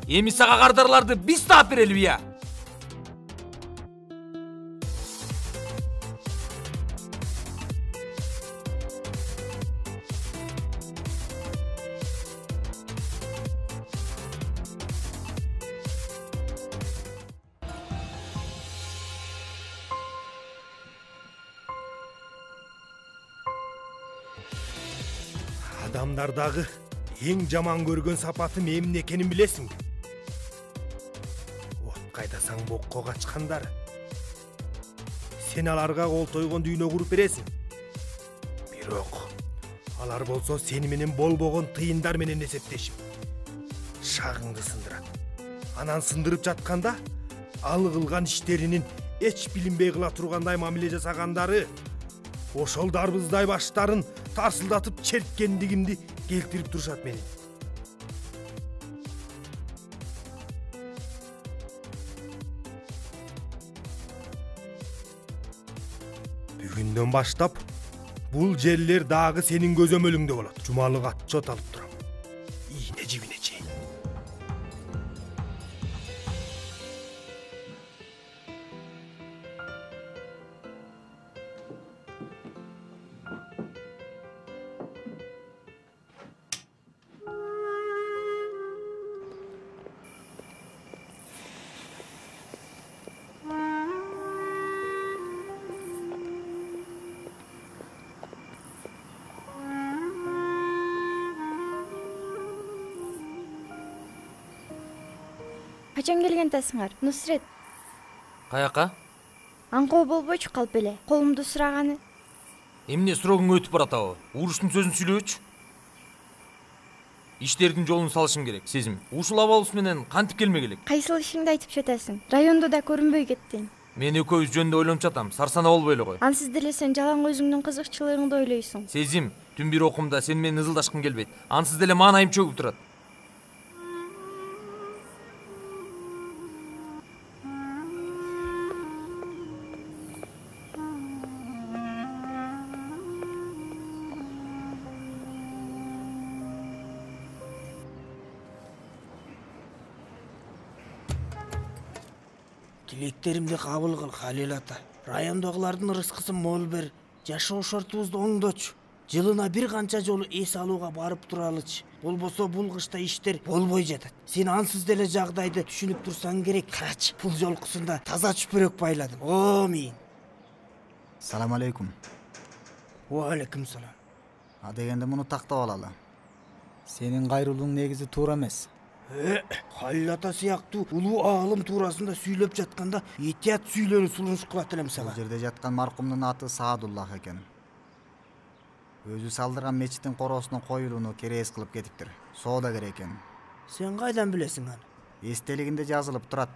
Эми сага кардарларды биз таап берелиби, я? Адамдардагы эң жаман көргөн сапатым эмне экенин билесиңби? От кайдасаң бокко качкандар. Сен аларга кол тойгон дүйнө куруп бересиң. Бирок алар болсо сени менен болбогон тыйындар менен эсептешип, шагыңды сындырат. Анан сындырып жатканда ал кылган иштеринин эч билинбей кыла тургандай мамиле жасагандары ошол дарбыздай баштарын тарсылдатып черткендигимди келтирип турушат менин. Бүгүндөн баштап бул жерлер дагы сенин көзөмөлүңдө болот. Жумалык отчет алып турам. Ийне жибине чейин. Качан келген тасыңар, Нусрет? Каяка? Аңкоо болбойчу калп эле. Колумду сураганы. Эмне сурогуң өтүп баратабы? Уруштун сөзүн сүйлөөчү. Иштердин жолун салышым керек, сезим. Ушул абалыбыз менен кантип келмек элек? Кайсыл ишиңди айтып жатасың? Райондо да көрүнбөй кеттиң. Мен экөөбүз жөнүндө ойлонуп жатам, сарсана болбой эле кой. Ансыз деле сен жалаң өзүңдүн кызыкчылыгыңды ойлойсуң. Сезим, түн бир окумда сен менен ызылдашкым келбейт. Ансыз деле маанайым чөгүп турат. Тилектеримди кабыл кыл, Халил ата. Райондогулардын ырыскысын мол бер. Жашоо шартыбызды оңдочу. Жылына бир канча жолу эс алууга барып туралычы. Болбосо бул кышта иштер болбой жатат. Сен ансыз деле жагдайды түшүнүп турсаң керек. Карачы, бул жолкусунда таза чүпүрөк байладым. О, мен. Салам алейкум. Ва алейкум салам. А дегенде муну тактап алалы. Сенин кайрылууң негизи туура эмес. Халил ата сыяктуу улуу аалым туурасында сүйлөп жатканда этият сүйлөнүү сулуш кылат элем сага. Бул жерде жаткан маркумдун аты Саадуллах экен. Өзү салдырган мечиттин короосунун коюлууну керес кылып кетиптир. Соодагер экен. Сен кайдан билесиң аны? Эстелигинде жазылып турат.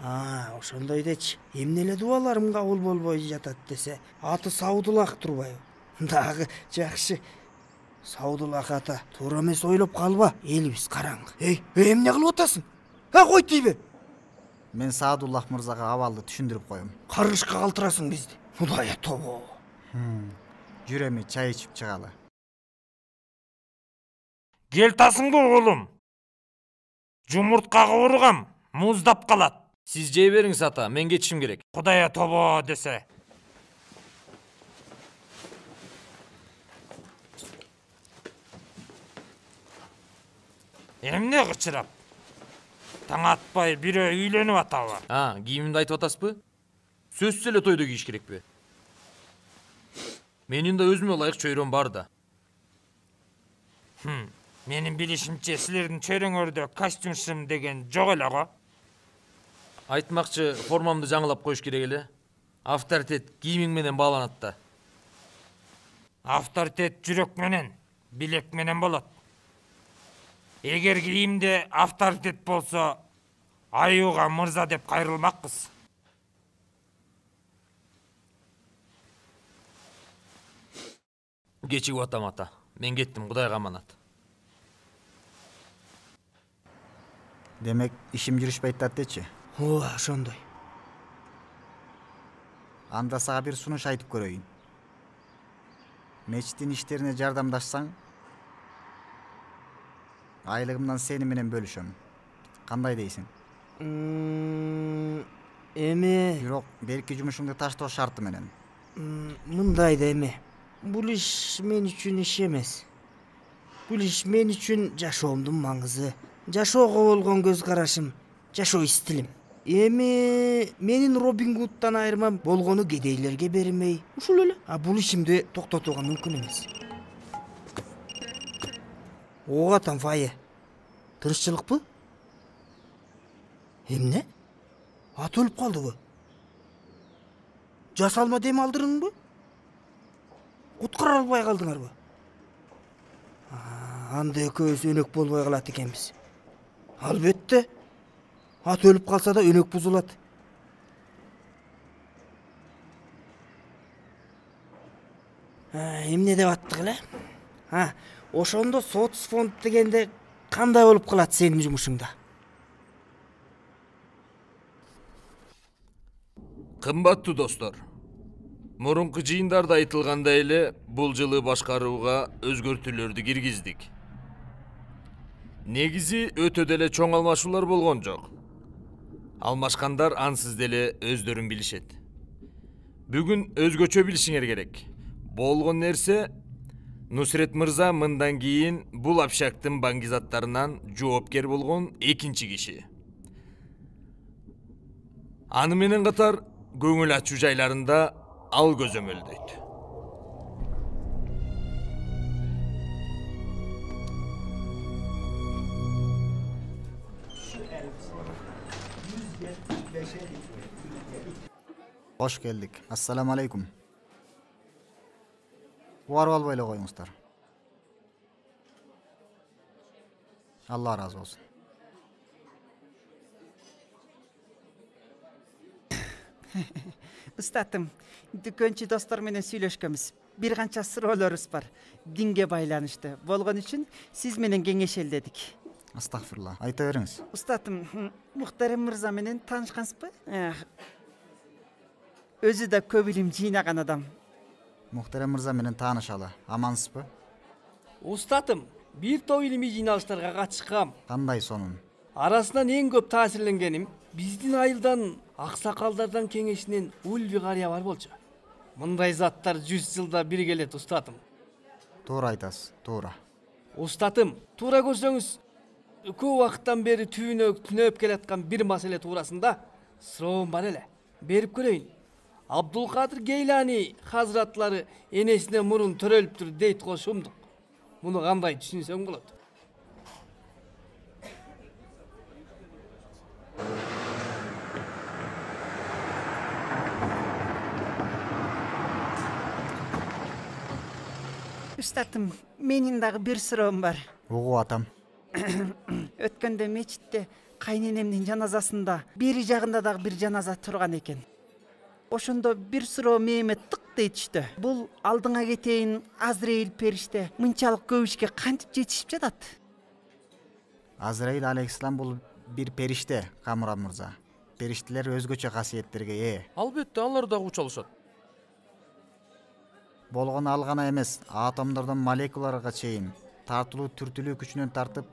Ошондой дечи. Эмне эле дубаларым кабыл болбой жатат десе, аты Саадуллах турбайбы? Дагы жакшы. Саадуллах ата, туура эмес ойлоп калба. Элибиз караңгы. Эмне кылып атасың? Кой тийбе. Мен Саадуллах мырзага абалды түшүндүрүп коем. Каргышка калтырасың бизди. Кудайя тобо. Жүр эми чай ичип чыгалы. Кел тасыңды оğlum. Жумурткага ургам, муздап калат. Сиз жей бериңиз ата, мен кетишим керек. Кудайя тобо десе. Эмне кычырап? Таң атпай бирөө үйлөнүп атабы? Кийимимди айтып атасызбы? Сөзсүз эле тойдо кийиш керекпи? Менин да өзүмө ылайык чөйрөм бар да. Менин билишимче силердин чөйрөңөрдө костюм деген жок эле го. Айтмакчы, формамды жаңылап коюш керек эле. Авторитет кийимиң менен бааланат да. Авторитет жүрөк менен, билек менен болот. Эгер кийимде авторитет болсо, аюуга мырза деп кайрылмакпыз. Кечигип атам ата. Мен кеттим, Кудайга аманат. Демек ишим жүрүшпөйт да дечи. Ооба, ошондой. Анда сага бир сунуш айтып көрөйүн. Мечиттин иштерине жардамдашсаң, айлыгымдан сени менен бөлүшөм. Кандай дейсиң? Эме... Бирок берки жумушуңду таштоо шарты менен. Мындай да эме. Бул иш мен үчүн иш эмес. Бул иш мен үчүн жашоомдун маңызы, жашоого болгон көз карашым, жашоо стилим. Эми менин Робин Гудтан айырмам болгону кедейлерге бермей, ушул эле. Бул ишимди токтотууга мүмкүн эмес. Ого там Файе. Тырышчылыкпы? Эмне? Ат өлүп калдыбы? Жасалма дем алдырыңбы? Куткара албай калдыңарбы? Анда экөөбүз өнөк болбой калат экенбиз. Албетте. Ат өлүп калса да өнөк бузулат. Эмне деп аттык эле? Ошондо соцфонд дегенде кандай болуп калат сенин жумушуңда? Кымбаттуу достор, мурунку жыйындарда айтылгандай эле бул жылы башкарууга өзгөртүүлөрдү киргиздик. Негизи өтө деле чоң алмашуулар болгон жок. Алмашкандар ансыз деле өздөрүн билишет. Бүгүн өзгөчө билишиңер керек. Болгон нерсе, Нусрет мырза мындан кийин бул общактын баңгизаттарынан жоопкер болгон экинчи киши. Аны менен катар көңүл ачуу жайларында ал көзөмөлдөйт. Hoş geldik. Assalamu alaikum. Uvarıp alбай эле коюңуздар. Allah razı olsun. Устатым, дүкөнчү достор менен сүйлөшкөнбүз. Бир канча суроолорубуз бар. Динге байланыштуу болгон үчүн сиз менен кеңешелдедик. Астагфирулла. Айта бериңиз. Устатым, Мухтарем мырза менен таанышкансызбы? Өзү да көп илим жыйнаган адам. Мухтарем мырза менен таанышалы. Амансызбы? Устатым, бир топ илимий жыйналыштарга катышкам. Кандай сонун? Арасынан эң көп таасирленгеним биздин айылдан аксакалдардан кеңешинен Ульви карыя бар болчу. Мындай заттар 100 жылда бир келет, устатым. Туура айтасыз, туура. Устатым, туура көрсөңүз, көп убакыттан бери түнөп келаткан бир маселе туурасында суроом бар эле. Берип көрөйүн. Абдулкадыр Гейлани хазратлары энесине мурун төрөлүптүр дейт го шумдук. Муну кандай түшүнсөң болот? Устатым, менин дагы бир суроом бар. Угу атам. Өткөндө мечитте кайненемдин жаназасында бери жагында дагы бир жаназа турган экен. Ошондо бир суроо мээме тык дей түштү. Бул алдыңа кетейин Азраил периште мынчалык көп ишке кантип жетишип жатат? Азраил алейхиссалам бул бир периште, Камуран мырза. Периштелер өзгөчө касиеттерге ээ. Албетте, алар дагы учалышат. Болгону ал гана эмес, атомдордон молекулаларга чейин тартылуу түртүлүү күчүнөн тартып,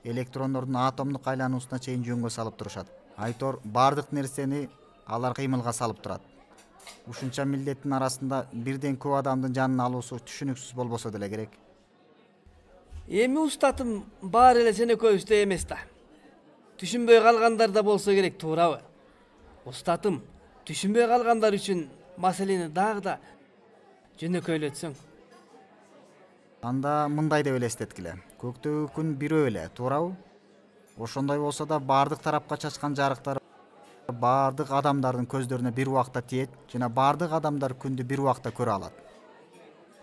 электрондордун атомдук айлануусуна чейин жөнгө салып турушат. Айтор бардык нерсени алар кыймылга салып турат. Ушунча миллеттин арасында бирден көп адамдын жанын алуусу түшүнүксүз болбосо деле керек. Эми устатым, баары эле сен экөөбүздө эмес да. Түшүнбөй калгандар да болсо керек, туурабы? Устатым, түшүнбөй калгандар үчүн маселени дагы да жөнөкөйлөтсөң. анда мындай деп элестеткиле. Көктөгү күн бирөө эле, туурабы? Ошондой болсо да бардык тарапка чачкан жарыктар бардык адамдардын көздөрүнө бир убакта тиет жана бардык адамдар күндү бир убакта көрө алат.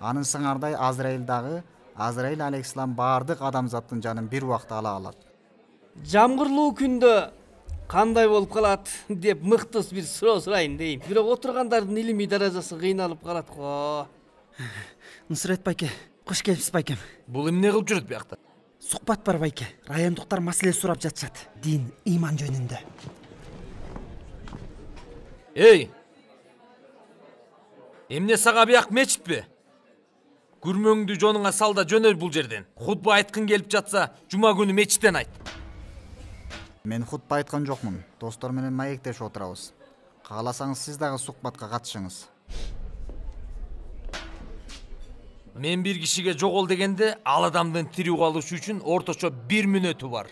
Анын сыңардай Азраил дагы, Азраил алейхиссалам бардык адамзаттын жанын бир убакта ала алат. Жамгырлуу күндө кандай болуп калат деп мыктыс бир суроо сурайын дейм. Бирок отургандардын илимий даражасы кыйналып калат го. Нусрет байке, кош келипсиз байкем. Бул эмне кылып жүрөт биякта? Сукбат бар байке. Райондуктар маселе сурап жатышат. Дин, иман жөнүндө. Эй! Эмне сага бияк мечитпи? Күрмөңдү жонуңа сал да жөнөл бул жерден. Хутба айткың келип жатса, жума күнү мечиттен айт. Мен хутба айткан жокмун. Достор менен маектешип отурабыз. Кааласаңыз сиз дагы сукбатка катышыңыз. Мен бир кишиге жогол дегенде, ал адамдын тирүү калышы үчүн орточо 1 мүнөтү бар.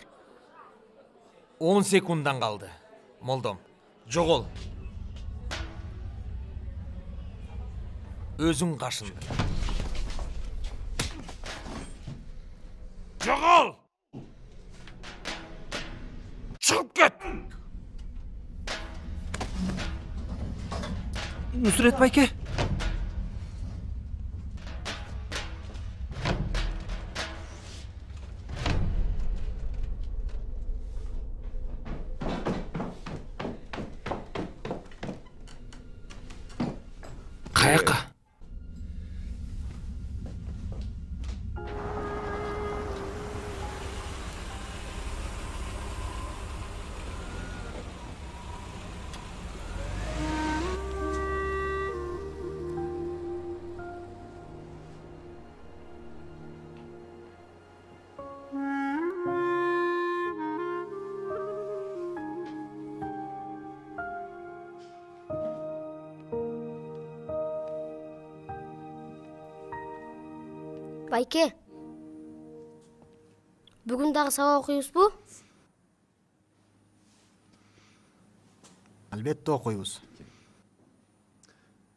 10 секунддан калды. Молдом, жогол. Өзүң кашынды. Жогол! Чыгып кет! Нусрет байке. Каяка? Байке, бүгүн дагы сабак окуйбузбу? Албетте окуйбуз.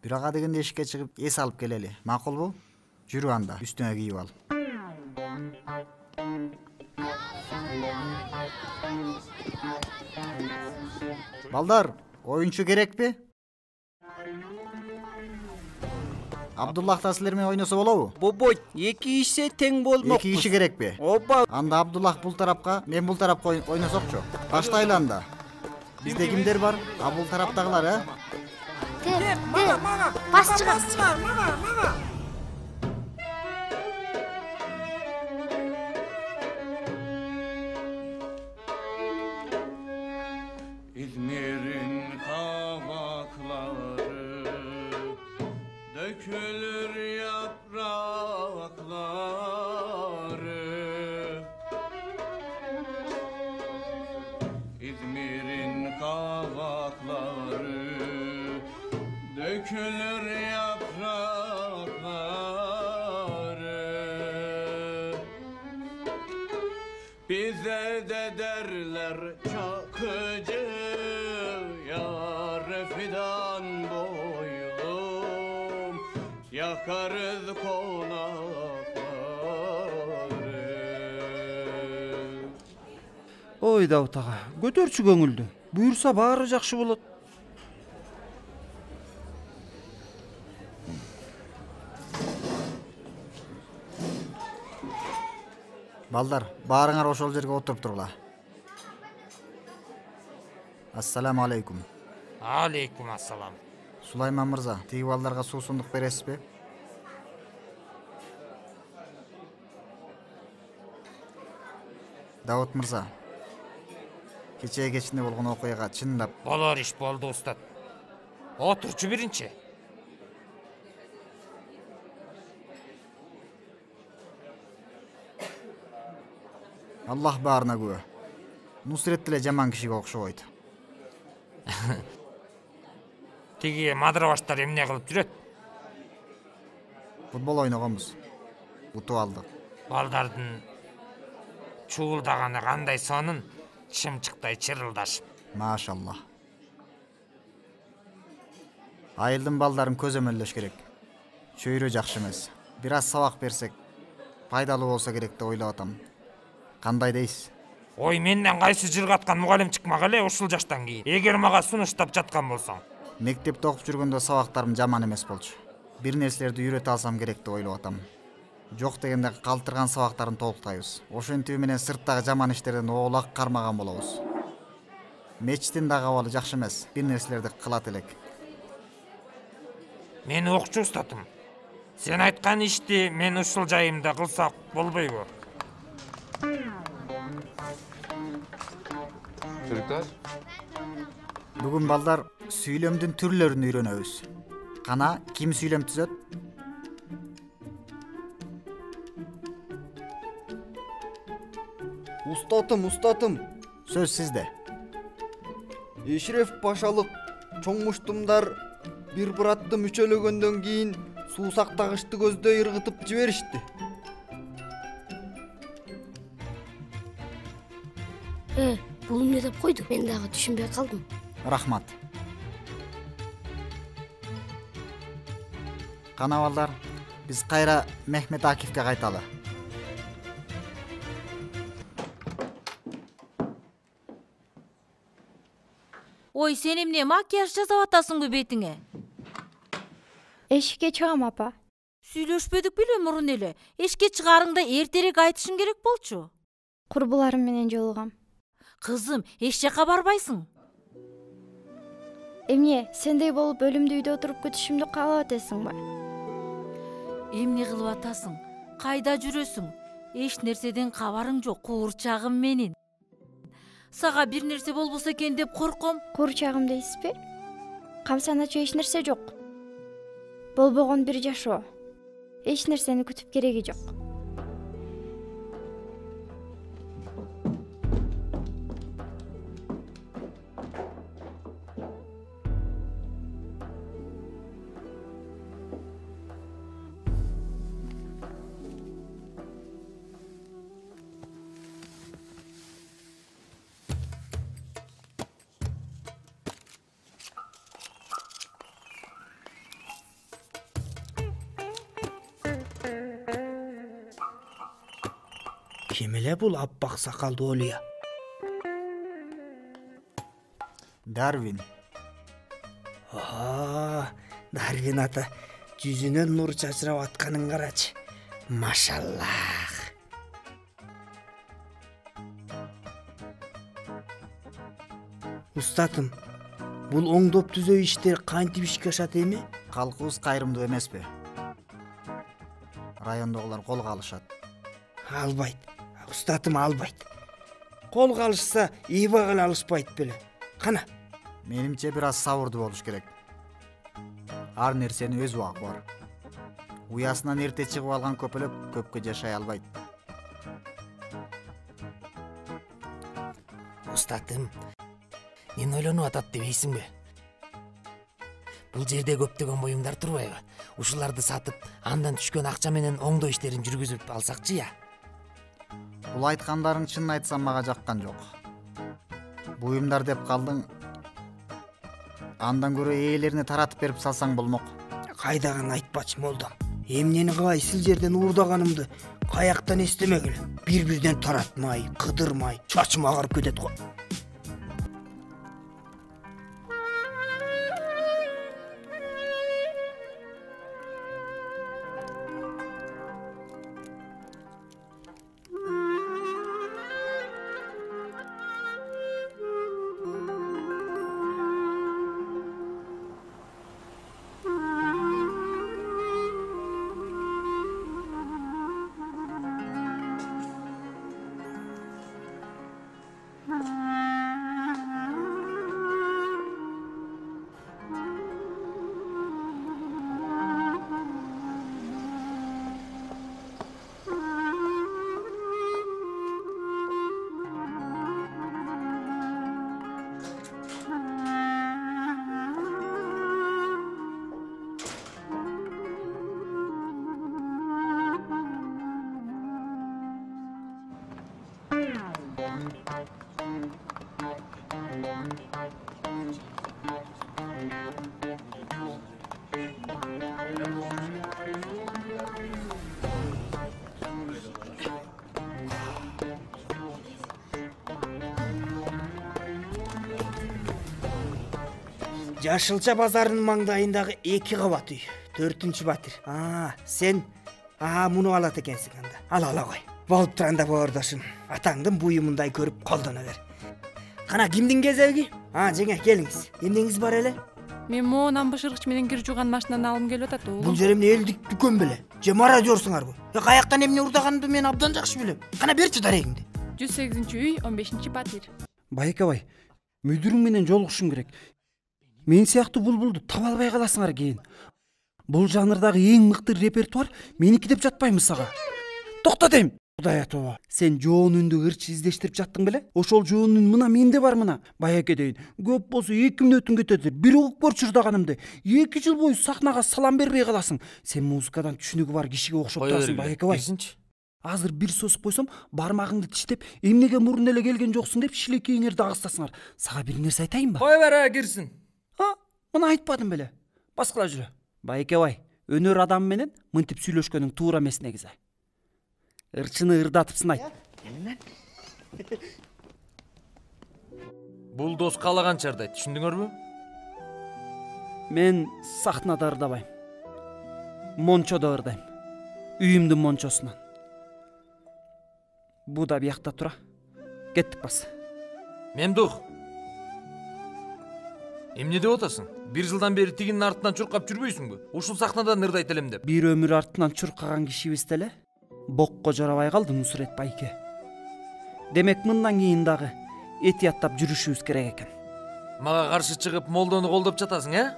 Бирага дегенде эшикке чыгып эс алып келели. Макулбу? Жүрү анда, үстүңө кийип ал. Балдар, оюнчу керекпи? Абдуллах да силер менен ойносо болобу? Бобой, 2 киши тең болмок. 2 киши керекпи? Ооба. Анда Абдуллах бул тарапка, мен бул тарапка ойносокчу. Баштайлы анда. Бизде кимдер бар? А бул тараптагылар, э? Мага, басчыга. Мага. İzmir'in kavakları dökülür yaprakları. İzmir'in kavakları dökülür yaprakları. Bize de derler Çakıcı, yar fidan boylum, yakarız konakları. Ой Давут ага, көтөрчү көңүлдү. Буйрса баары жакшы болот. Балдар, баарыңар ошол жерге отуруп тургула. Ассаламу алейкум. Алейкум ассалам. Сулайман мырза, тиги балдарга суусундук бересизби? Давут мырза, кечээ кечинде болгон окуяга чындап Болор иш болду устат. Отурчу биринчи. Аллах баарына күбө. Нусрет деле жаман кишиге окшобойт. Тиги мадырабаштар эмне кылып жүрөт? Футбол ойногонбуз. Утуп алдык. Балдардын чуулдаганы кандай сонун, чымчыктай чырылдашып. Машаллах. Айылдын балдарын көзөмөлдөш керек. Чөйрө жакшы эмес. Бир аз сабак берсек, пайдалуу болсо керек деп ойлоп атам. Кандай дейсиз? Ой, менден кайсы жыргаткан мугалим чыкмак эле ушул жаштан кийин. Эгер мага сунуштап жаткан болсоң. Мектепте окуп жүргөндө сабактарым жаман эмес болчу. Бир нерселерди үйрөтө алсам керек деп ойлоп атам. Жок дегенде калтырган сабактарын толуктайбыз. Ошентүү менен сырттагы жаман иштерден оолак кармаган болобуз. Мечиттин дагы абалы жакшы эмес. Бир нерселерди кылат элек. Мен окчу устатым. Сен айткан ишти мен ушул жайымда кылсак болбойбу? Çocuklar. Бүгүн балдар сүйлөмдүн түрлөрүн үйрөнөбүз. Кана ким сүйлөм түзөт? Устатым. Сөз сизде. Эшреф пашалык чоңмуштумдар бир братты мүчөлөгөндөн кийин суусактагычты көздөй ыргытып жиберишти. Бул эмне деп койду? Мен дагы түшүнбөй калдым. Рахмат. Кана балдар, биз кайра Мехмет Акифке кайталы. Ой, сен эмне макияж жасап атасыңбы бетиңе? Эшикке чыгам, апа. Сүйлөшпөдүк беле мурун эле. Эшикке чыгарыңда эртерээк айтышың керек болчу. Курбуларым менен жолугам. Кызым, эч жака барбайсың. Эмне, сендей болуп өлүмдү үйдө отуруп күтүшүмдү каалап атасыңбы? Эмне кылып атасың? Кайда жүрөсүң? Эч нерседен кабарың жок, куурчагым менин. Сага бир нерсе болбосо экен деп корком. Куурчагым дейсизби? Камсаначу эч нерсе жок. Болбогон бир жашоо. Эч нерсени күтүп кереги жок. Ким эле бул аппак сакалдуу Олия? Дарвин. Дарвин ата, жүзүнөн нур чачырап атканын карачы. Машаллах. Устатым, бул оңдоп түзөө иштер кантип ишке ашат эми? Калкыбыз кайрымдуу эмеспи? Райондогулар колго алышат. Албайт. Устатым албайт. Колго алышса, ийбак эле алышпайт беле. Кана. Менимче бир аз сабырдуу болуш керек. Ар нерсенин өз убагы бар. Уясынан эрте чыгып алган көпөлөк көпкө жашай албайт. Устатым, мен ойлонуп атат дебейсиңби? Бул жерде көптөгөн буюмдар турбайбы? Ушуларды сатып, андан түшкөн акча менен оңдоо иштерин жүргүзүп алсакчы я? Бул айткандарың чынын айтсам мага жаккан жок. Буюмдар деп калдың. Андан көрө ээлерине таратып берип салсаң болмок. Кайдаган айтпачы молдом. Эмнени кылай, сил жерден уурдаганымды каяктан эстемегиле. Бир-бирден таратмай, кыдырмай, чачым агарып кетет го. Жашылча базарынын маңдайындагы 2 кабат үй. 4-чү батир. Сен муну алат экенсиң анда. Ала кой. Болуп турганда боордошум. Атаңдын буюмундай көрүп колдоно бер. Кана кимдин кезеги? Жеңе келиңиз. Эмнеңиз бар эле? Мен моонан бышыргыч менен кир жууган машинаны алым келип атат. Бул жер эмне элдик дүкөн беле? Же мародёрсуңарбы? Каяктан эмне урдаганымды мен абдан жакшы билем. Кана берчи дарегиңди. 108 үй, 15 батир. Байке бай, мүдүрүң менен жолугушум керек. Мен сыяктуу булбулду таба албай каласыңар кийин. Бул жанрдагы эң мыкты репертуар меники деп жатпаймы сага? Токто дейм. Кудай атова. Сен жоон үндү ырчы издештирип жаттың беле? Ошол жоон үн мына менде бар мына. Байке дейин. Көп болсо 2 мүнөтүн кетет. Бир угуп көрчү ырдаганымды. 2 жыл бою сахнага салам бербей каласың. Сен музыкадан түшүнүгү бар кишиге окшоп турасың, Байке бай. Азыр бир сосуп койсом, бармагыңды тиштеп, эмнеге мурун эле келген жоксуң деп шилекейиңерди агыстасыңар. Сага бир нерсе айтайынбы? Кой бер, кирсин. Мына айтпадым беле. Баскыла жүрө. Байке бай, өнөр адам менен мынтип сүйлөшкөнүң туура эмес негизи. Ырчыны ырдатып сынайт. Бул дос каалаганча ырдайт, түшүндүңөрбү? Мен сахнада ырдабайм. Мончодо ырдайм. Үйүмдүн мончосунан. Бу да биякта тура. Кеттик бас. Мемдух. Эмне деп атасың? 1 жылдан бери тигинин артынан чуркап жүрбөйсүңбү? Ушул сахнадан ырдайт элем деп. Бир өмүр артынан чуркаган кишибиз деле бокко жарабай калды Нусрет байке. Демек мындан кийин дагы этияттап жүрүшүбүз керек экен. Мага каршы чыгып молдону колдоп жатасың, э?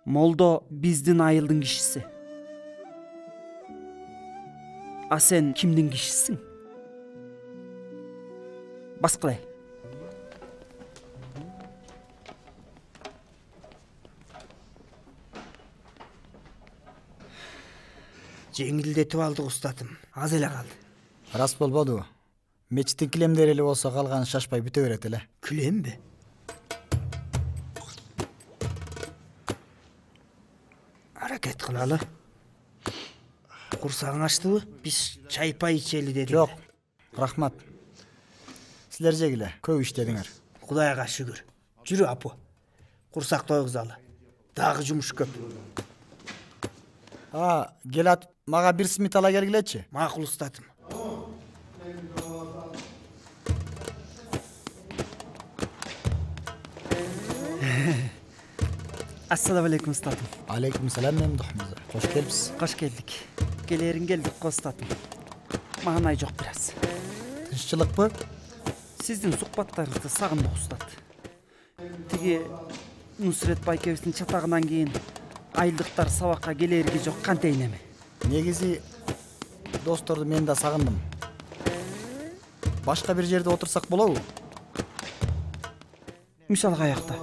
Молдо биздин айылдын кишиси. А сен кимдин кишисиң? Баскылай. Жеңилдетип алдык устатым. Аз эле калды. Рас болбоду. Мечиттин килемдери эле болсо калган шашпай бүтө берет эле. Килемби? Аракет кылалы. Курсагың ачтыбы? Биз чай-пай ичели дедик. Жок. Рахмат. Силер жегиле, көп иштедиңер. Кудайга шүгүр. Жүрү апу. Курсак тойгузалы. Дагы жумуш көп. Келат, мага бир смит ала келгилечи. Макул устатым. Ассаламу алейкум устатым. Алейкум салам Мемдух мырза. Кош келипсиз. Кош келдик. Келерин келдик устатым. Маанай жок бир аз. Тынччылыкпы? Сиздин сухбаттарыңызды сагындык устат. Тиги Нусрет байкебиздин чатагынан кийин айылдыктар сабакка келерги жок кантейин эми? Негизи досторду мен да сагындым. Башка бир жерде отурсак болобу? Мисалы каякта?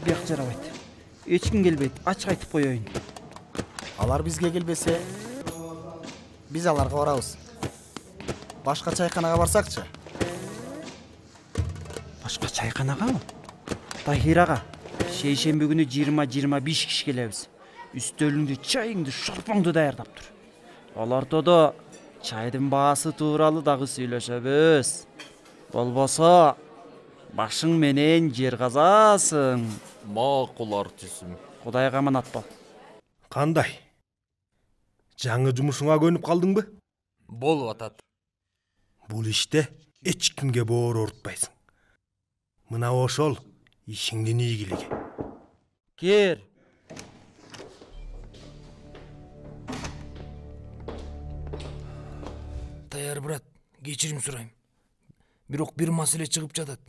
Бияк жарабайт. Эч ким келбейт. Ачык айтып коеюн. Алар бизге келбесе, биз аларга барабыз. Башка чайканага барсакчы? Башка чайканагамы? Тахирага шейшемби күнү 20-25 киши келебиз. Үстөлүңдү, чайыңды, шорпоңду даярдап тур. Ал ортодо чайдын баасы тууралуу дагы сүйлөшөбүз. Болбосо башың менен жер казасың. Макул артисим. Кудайга аманат бол. Кандай? Жаңы жумушуңа көнүп калдыңбы? Болуп атат. Бул иште эч кимге боор орутпайсың. Мына ошол ишиңдин ийгилиги. Кер. Даяр брат, кечирим сурайм. Бирок бир маселе чыгып жатат.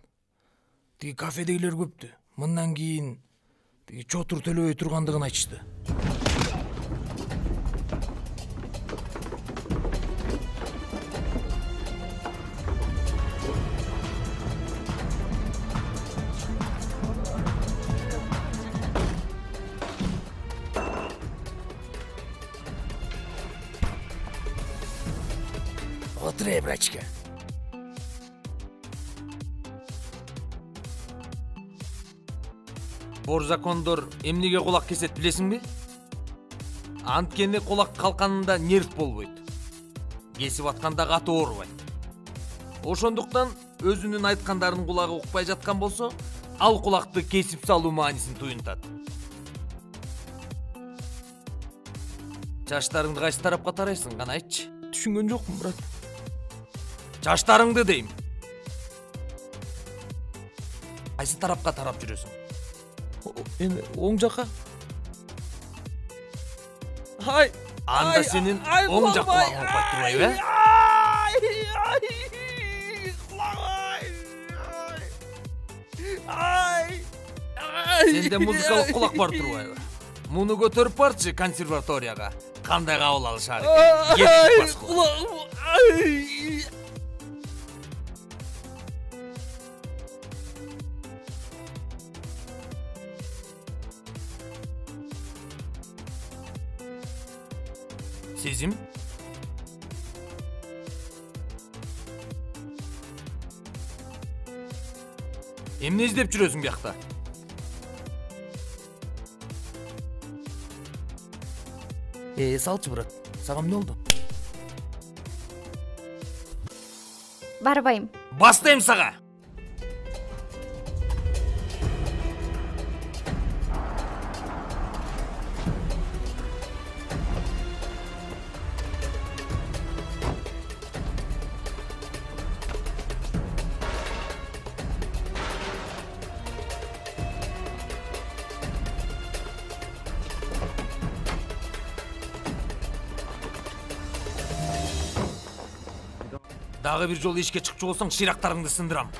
Тиги кафедегилер көптү. Мындан кийин тиги чотур төлөбөй тургандыгын айтышты. Отурай, брачка. Бор закондор эмнеге кулак кесет билесиңби? Анткени кулак калканында нерв болбойт. Кесип атканда каты оорубайт. Ошондуктан өзүнүн айткандарын кулагы укпай жаткан болсо, ал кулакты кесип салуу маанисин туюнтат. Чачтарыңды кайсы тарапка тарайсың, кана айтчы. Түшүнгөн жокмун, брат. Чачтарыңды дейм. Кайсы тарапка тарап жүрөсүң? Эми оң жакка. Ай, анда сенин оң жак кулагың укпай турбайбы, Сенде музыкалык кулак бар турбайбы? Муну көтөрүп барчы консерваторияга. Кандай кабыл алышар экен? Кеттик баскыла. Сезим? Эмне издеп жүрөсүң биякта? Салчы, брат. Сага эмне болду? Барбайм. Бастайм сага. Дагы бир жолу ишке чыкчу болсоң, ширактарыңды сындырам.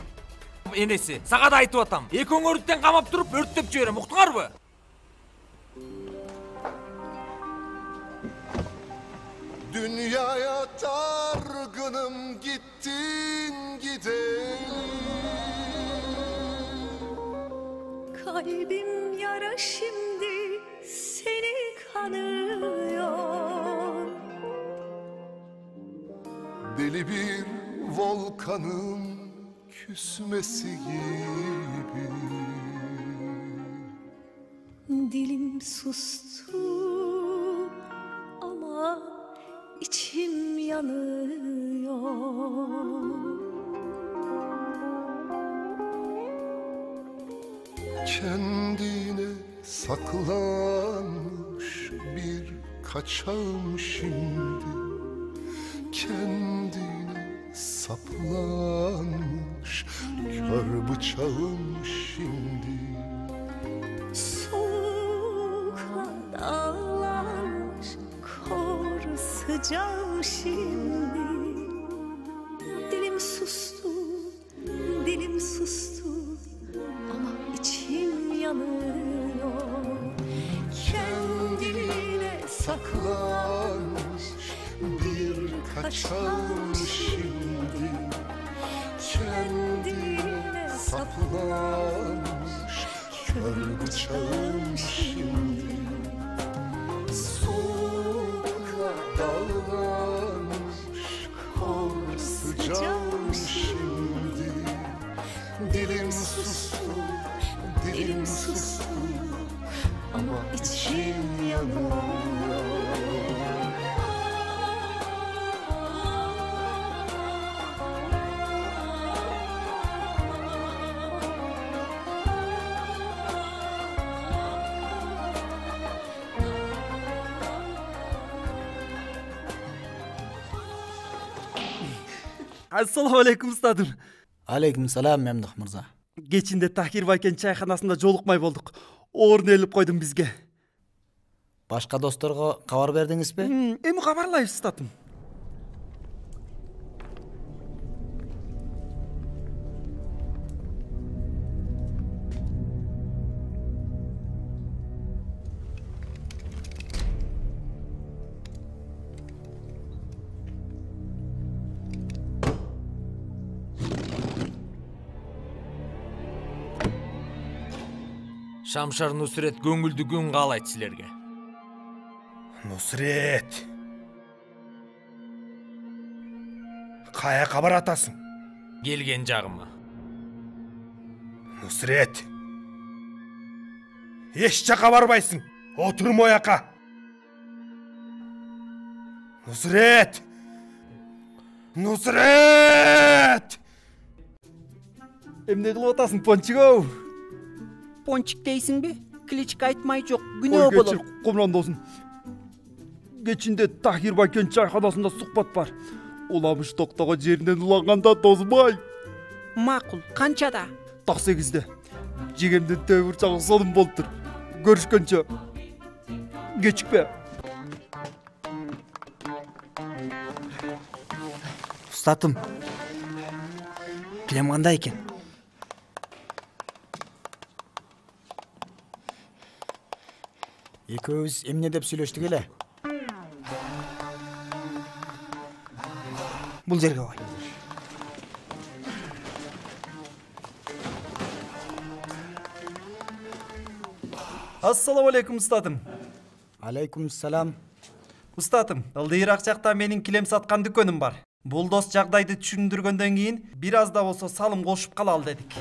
Энеси, сага да айтып атам. Экөөңөрдүктен камап туруп, өрттөп жиберем, уктуңарбы? Dünyaya dargınım gittin gidelim. Kalbim yara şimdi seni kanıyor. Deli bir volkanın küsmesi gibi. Dilim sustu ama içim yanıyor. Kendine saklanmış bir kaçağım şimdi. Kendine saplanmış kör bıçağım şimdi. Soğuğa dağlanmış kor sıcağım şimdi. Dilim sustu, dilim sustu ama içim yanıyor. Kendine saklanmış bir kaçağım şimdi. Kendine saplanmış kör bıçağım şimdi. Soğuğa dağlanmış kor sıcağım şimdi. Dilim sustu, dilim sustu ama içim yanıyor. Assalamu alaikum ustadım. Алейкум салам Мемдух мырза. Кечинде Тахир байкен чайханасында жолукмай болдук. Орун элип койдум бизге. Башка досторго кабар бердиңизби? Эми кабарлайбыз ustadım. Шамшар Нусрет көңүлдүү күн каалайт силерге. Нусрет. Каяка баратасың? Келген жагыма. Нусрет. Эч жака барбайсың. Отур мояка. Нусрет. Нусрет. Эмне кылып атасың, Пончик ау? Пончик дейсиңби? Кличка айтмай жок, күнөө болот. Кечир, Комран досун. Кечинде Тахир Байкен чайханасында сухбат бар. Уламыш токтого жеринен уланганда тозбай. Макул, канчада? Так 8-де. Жегемдин төбүр чагы сонун болуптур. Көрүшкөнчө. Кечикпе. Устатым. Килем кандай экен? Экөөбүз эмне деп сүйлөштүк эле? Бул жерге кой. Ассаламу алейкум, устатым. Алейкум салам. Устатым, ылдыйраак жакта менин килем саткан дүкөнүм бар. Бул дос жагдайды түшүндүргөндөн кийин бир аз да болсо салым кошуп калалы дедик.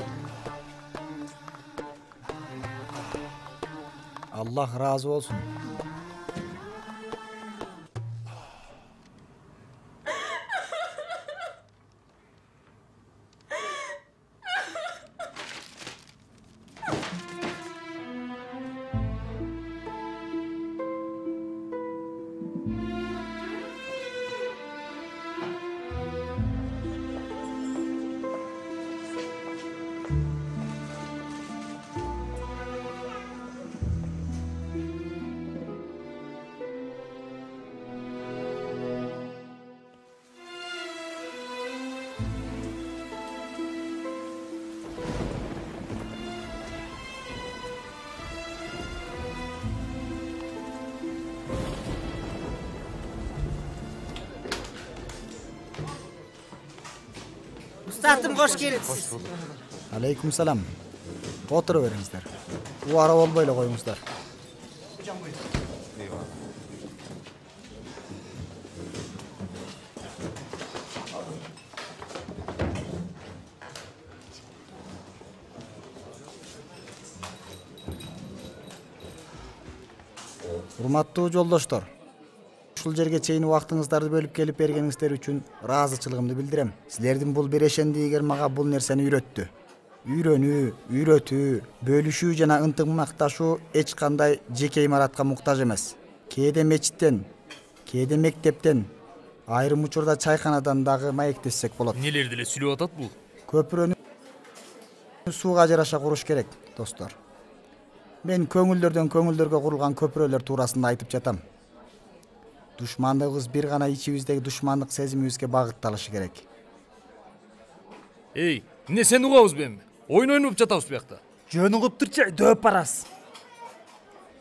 Аллах разы болсун. Устатым, кош келипсиз. Алейкум салам. Отура бериңиздер. Убара болбой эле коюңуздар. Урматтуу жолдоштор, ушул жерге чейин убактыңыздарды бөлүп келип бергениңиздер үчүн ыраазычылыгымды билдирем. Силердин бул бирешендигиңер мага бул нерсени үйрөттү. Үйрөнүү, үйрөтүү, бөлүшүү жана ынтымакташуу эч кандай жеке имаратка муктаж эмес. Кээде мечиттен, кээде мектептен, айрым учурда чайханадан дагы маектешсек болот. Нелерди эле сүйлөп атат бул? Көпүрөнү сууга жараша куруш керек, достор. Мен көңүлдөрдөн көңүлдөргө курулган көпүрөлөр туурасында айтып жатам. Душмандыгыбыз бир гана ичибиздеги душмандык сезимибизге багытталышы керек. Эй, эмне сен угабызбы эми? Ойун ойноп жатабыз буякта. Жөн угуп турчу, дөп барасыз.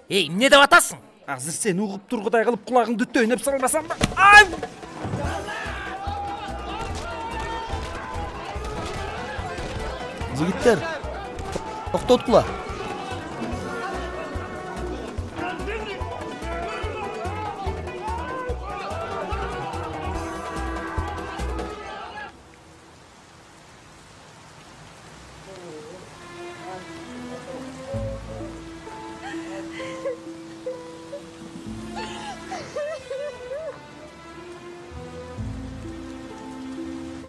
Эй, эмне деп атасың? Азыр сен угуп тургудай кылып кулагыңды төйнөп салмасам ба? Ай! Жигиттер, токтоткула.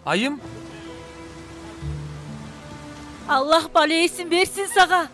Айым? Аллах балейсин берсин сага.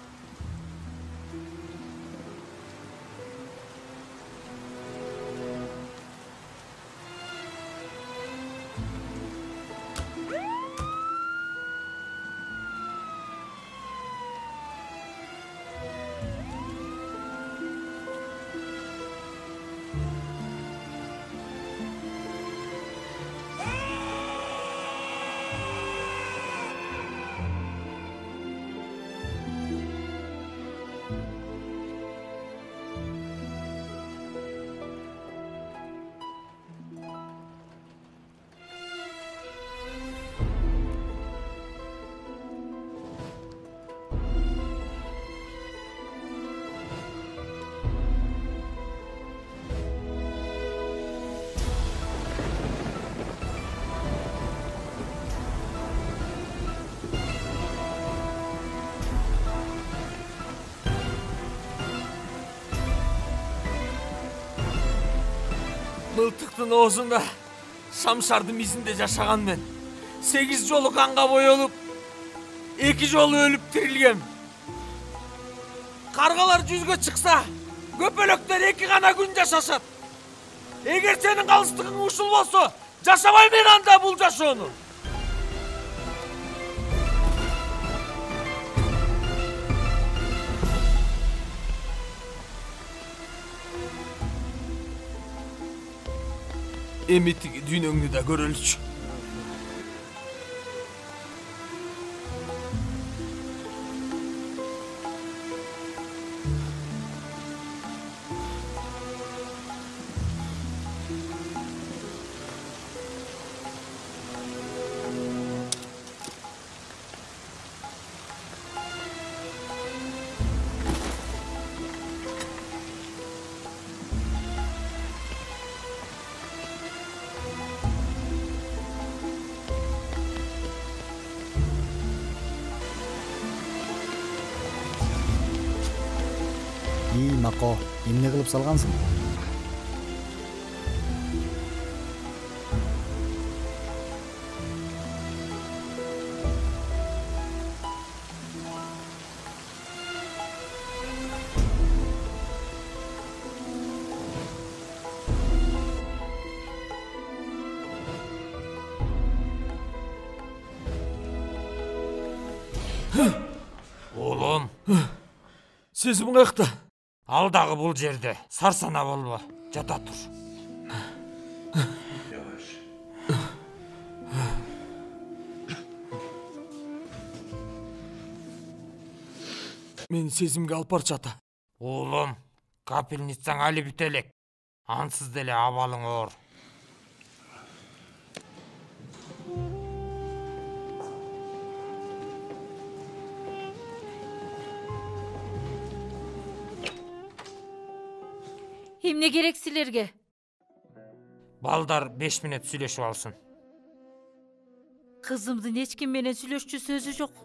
Мылтыктын оозунда Шамшардын изинде жашаган мен 8 жолу канга боелуп 2 жолу өлүп тирилгем. Каргалар жүзгө чыкса, көпөлөктөр 2 гана күн жашашат. Эгер сенин калыстыгың ушул болсо, жашабай мен анда бул жашоону. Эми тиги дүйнөңдү да көрөлүчү. Мako, эмне кылып салгансың? Oğlum. Сезим каякта? Ал дагы бул жерде. Сарсана болбо. Жата тур. Мени сезимге алып барчы ата. Oğlum, капельницаң али бүт элек. Ансыз деле абалың оор. Эмне керек силерге? Балдар 5 мүнөт сүйлөшүп алсын. Кызымдын эч ким менен сүйлөшчү сөзү жок.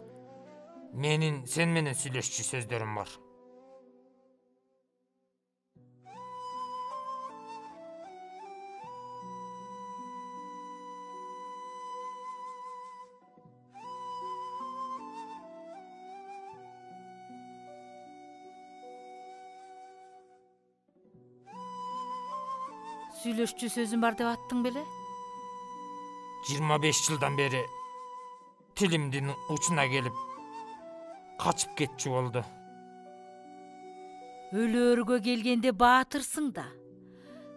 Менин сен менен сүйлөшчү сөздөрүм бар. Сүйлөшчү сөзүм бар деп аттың беле? 25 жылдан бери тилимдин учуна келип качып кетчү болду. Өлөөргө келгенде баатырсың да,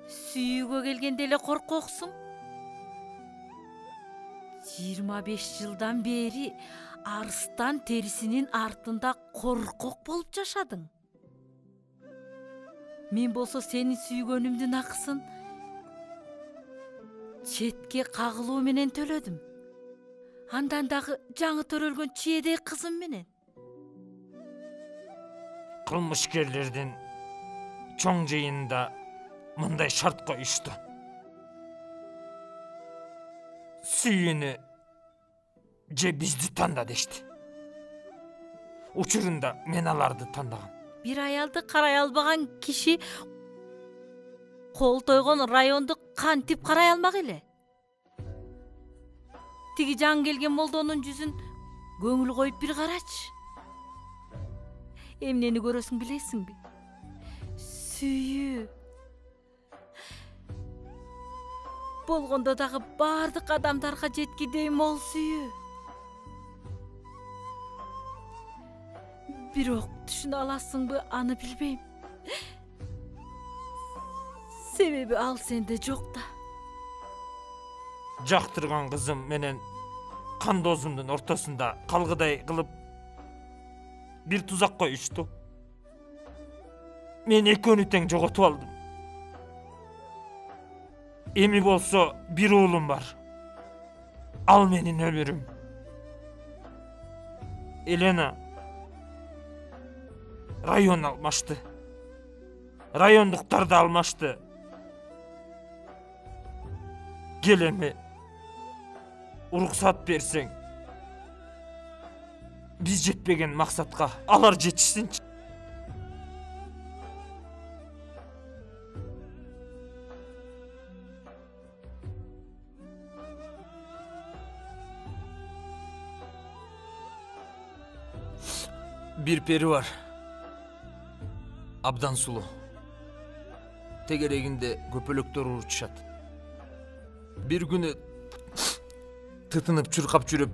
сүйүүгө келгенде эле коркоксуң. 25 жылдан бери арстан терисинин артында коркок болуп жашадың. Мен болсо сени сүйгөнүмдүн акысын четке кагылуу менен төлөдүм. Андан дагы жаңы төрөлгөн чиедей кызым менен. Кылмышкерлердин чоң жыйынында мындай шарт коюшту. Сүйүүнү же бизди танда дешти. Учурунда мен аларды тандагам. Бир аялды карай албаган киши кол тойгон районду кантип карай алмак эле? Тиги жаңы келген молдонун жүзүн көңүл коюп бир карачы. Эмнени көрөсүң билесиңби? Сүйүү. Болгондо дагы бардык адамдарга жеткидей мол сүйүү. Бирок түшүнө аласыңбы, аны билбейм. Себеби ал сенде жок да. Жактырган кызым менен кандоозумдун ортосунда калгыдай кылып бир тузак коюшту. Мен экөөнү тең жоготуп алдым. Эми болсо бир уулум бар. Ал менин өмүрүм. Елена район алмашты. Райондуктарды алмашты. Кел эми уруксат берсең, биз жетпеген максатка алар жетишсинчи. Bir peri var. Abdan sulu. Tegereginde köpölöktөр urutuşat. Bir günü tıtınıp çırkap жүрüp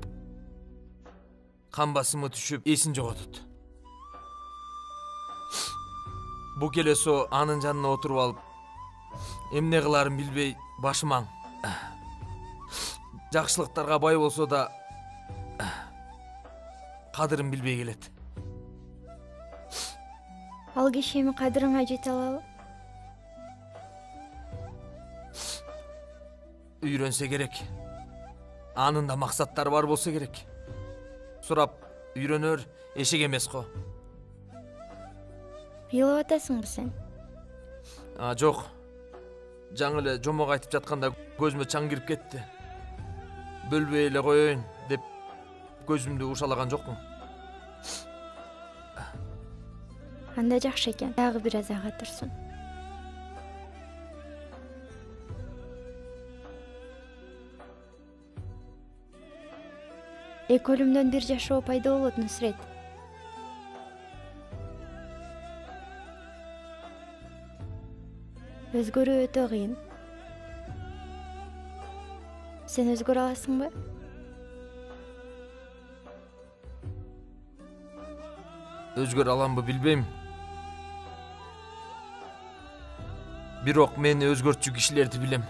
kan basımı düşüp esini jogotut. Bu kelesi o anın janına oturup alıp emne kıların bilbey başımaң. Жақшылықтарға бай болса да қадырын білбей келеді. Ал кешеми кадырыңа жете алабы? Үйренсе керек. Анында мақсаттар бар болса керек. Сурап үйренөр эшек эмес го. Ыйлап атасыңбы сен? Жок. Жаңы эле жомок айтып жатканда көзүмө чаң кирип кетти. Бөлбөй эле коеюн деп көзүмдү ушалаган жокмун. Анда жакшы экен. Дагы бир аз ага турсун. Эки өлүмдөн бир жашоо пайда болот, Нусрет. Өзгөрүү өтө кыйын. Sen özgür alasыңбы? Özgür alamбы билбейм. Бирок мени өзгөртчү кишилерди билем.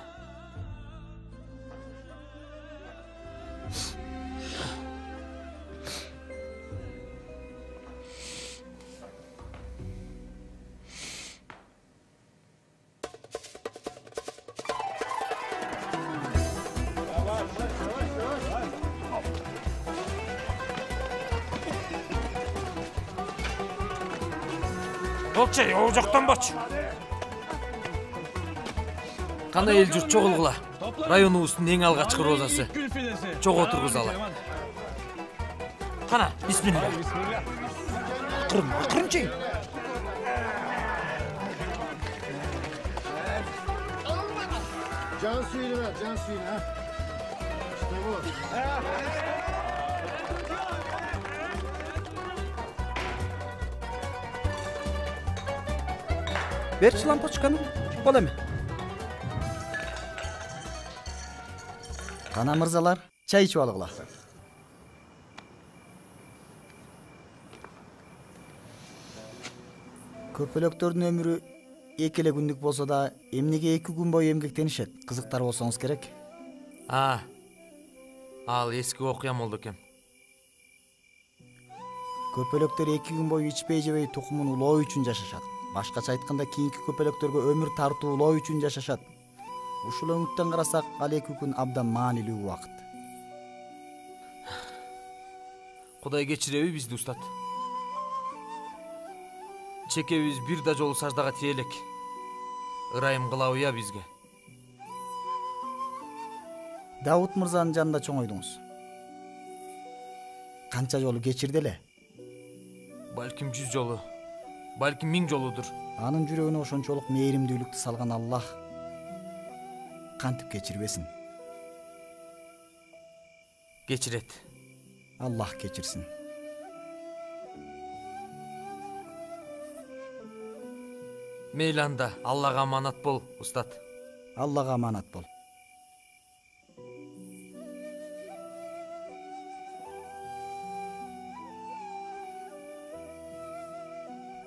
Болчай, о жақтан бач. Кана эл журт чогулгула. Районубуздун эң алгачкы розасы. Чог отургузалы. Кана, бисмилла. Акырын-чей. Can suyunu ver, can suyunu ha. İşte bu. Берчи лампочканы. Бол эми. Кана мырзалар, чай ичип алгыла. Көпөлөктөрдүн өмүрү эки эле күндүк болсо да, эмнеге 2 күн бою эмгектенишет? Кызыктар болсоңуз керек. Ал эски окуям болду экен. Көпөлөктөр 2 күн бою ичпей жебей тукумун улоо үчүн жашашат. Башкача айтканда кийинки көпөлөктөргө өмүр тартуу улоо үчүн жашашат. Ушул өңүттөн карасак, ал 2 күн абдан маанилүү убакыт. Кудай кечиреби бизди, устат. Чекебиз бир да жолу саждага тиелек. Ырайым кылабы бизге. Давут мырзанын жанында чоңойдуңуз. Канча жолу кечирди эле? Балким 100 жолу, балким 1000 жолудур. Анын жүрөгүнө ошончолук мээримдүүлүктү салган Аллах кантип кечирбесин? Кечирет. Аллах кечирсин. Мейли анда, Аллага аманат бол, устат. Аллага аманат бол.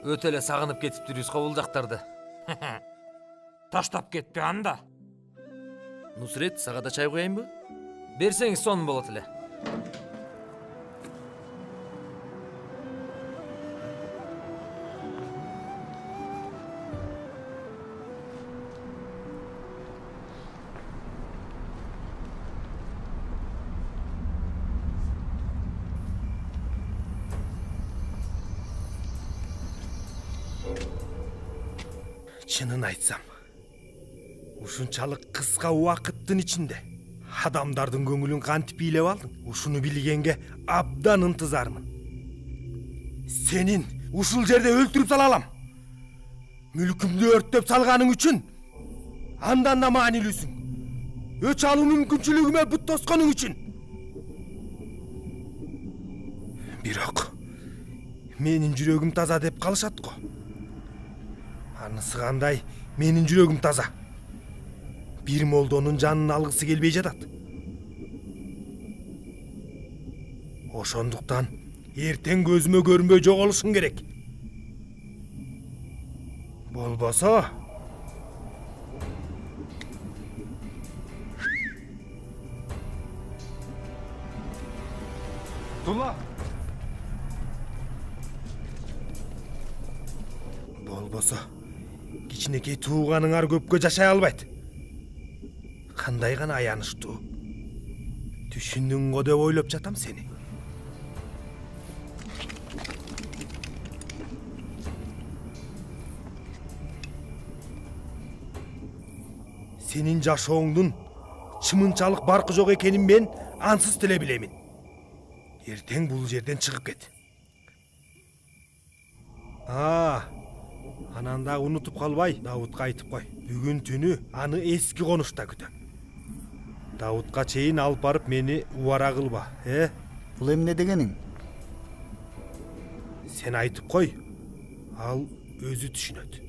Өтө эле сагынып кетиптирбиз бул жактарды. Таштап кетпе анда. Нусрет, сага да чай коеюнбу? Берсеңиз сонун болот эле. Чынын айтсам, ушунчалык кыска убакыттын ичинде адамдардын көңүлүн кантип бийлеп алдың? Ушуну билгенге абдан ынтызармын. Сенин ушул жерде өлтүрүп сала алам. Мүлкүмдү өрттөп салганың үчүн андан да маанилүүсүң. Өч алуу мүмкүнчүлүгүмө бут тосконуң үчүн. Бирок менин жүрөгүм таза деп калышат го. Анысы кандай, менин жүрөгүм таза. Бир молдонун жанын алгысы келбей жатат. Ошондуктан эртең көзүмө көрүнбөй жоголушуң керек. Болбосо Тула. Болбосо кичинекей тууганыңар көпкө жашай албайт. Кандай гана аянычтуу. Түшүндүң го деп ойлоп жатам сени. Сенин жашооңдун чымынчалык баркы жок экенин мен ансыз деле билемин. Эртең бул жерден чыгып кет. Анан да унутуп калбай, Давутка айтып кой. Бүгүн түнү аны эски конушта күтөм. Давутка чейин алып барып мени убара кылба, Бул эмне дегениң? Сен айтып кой, ал өзү түшүнөт.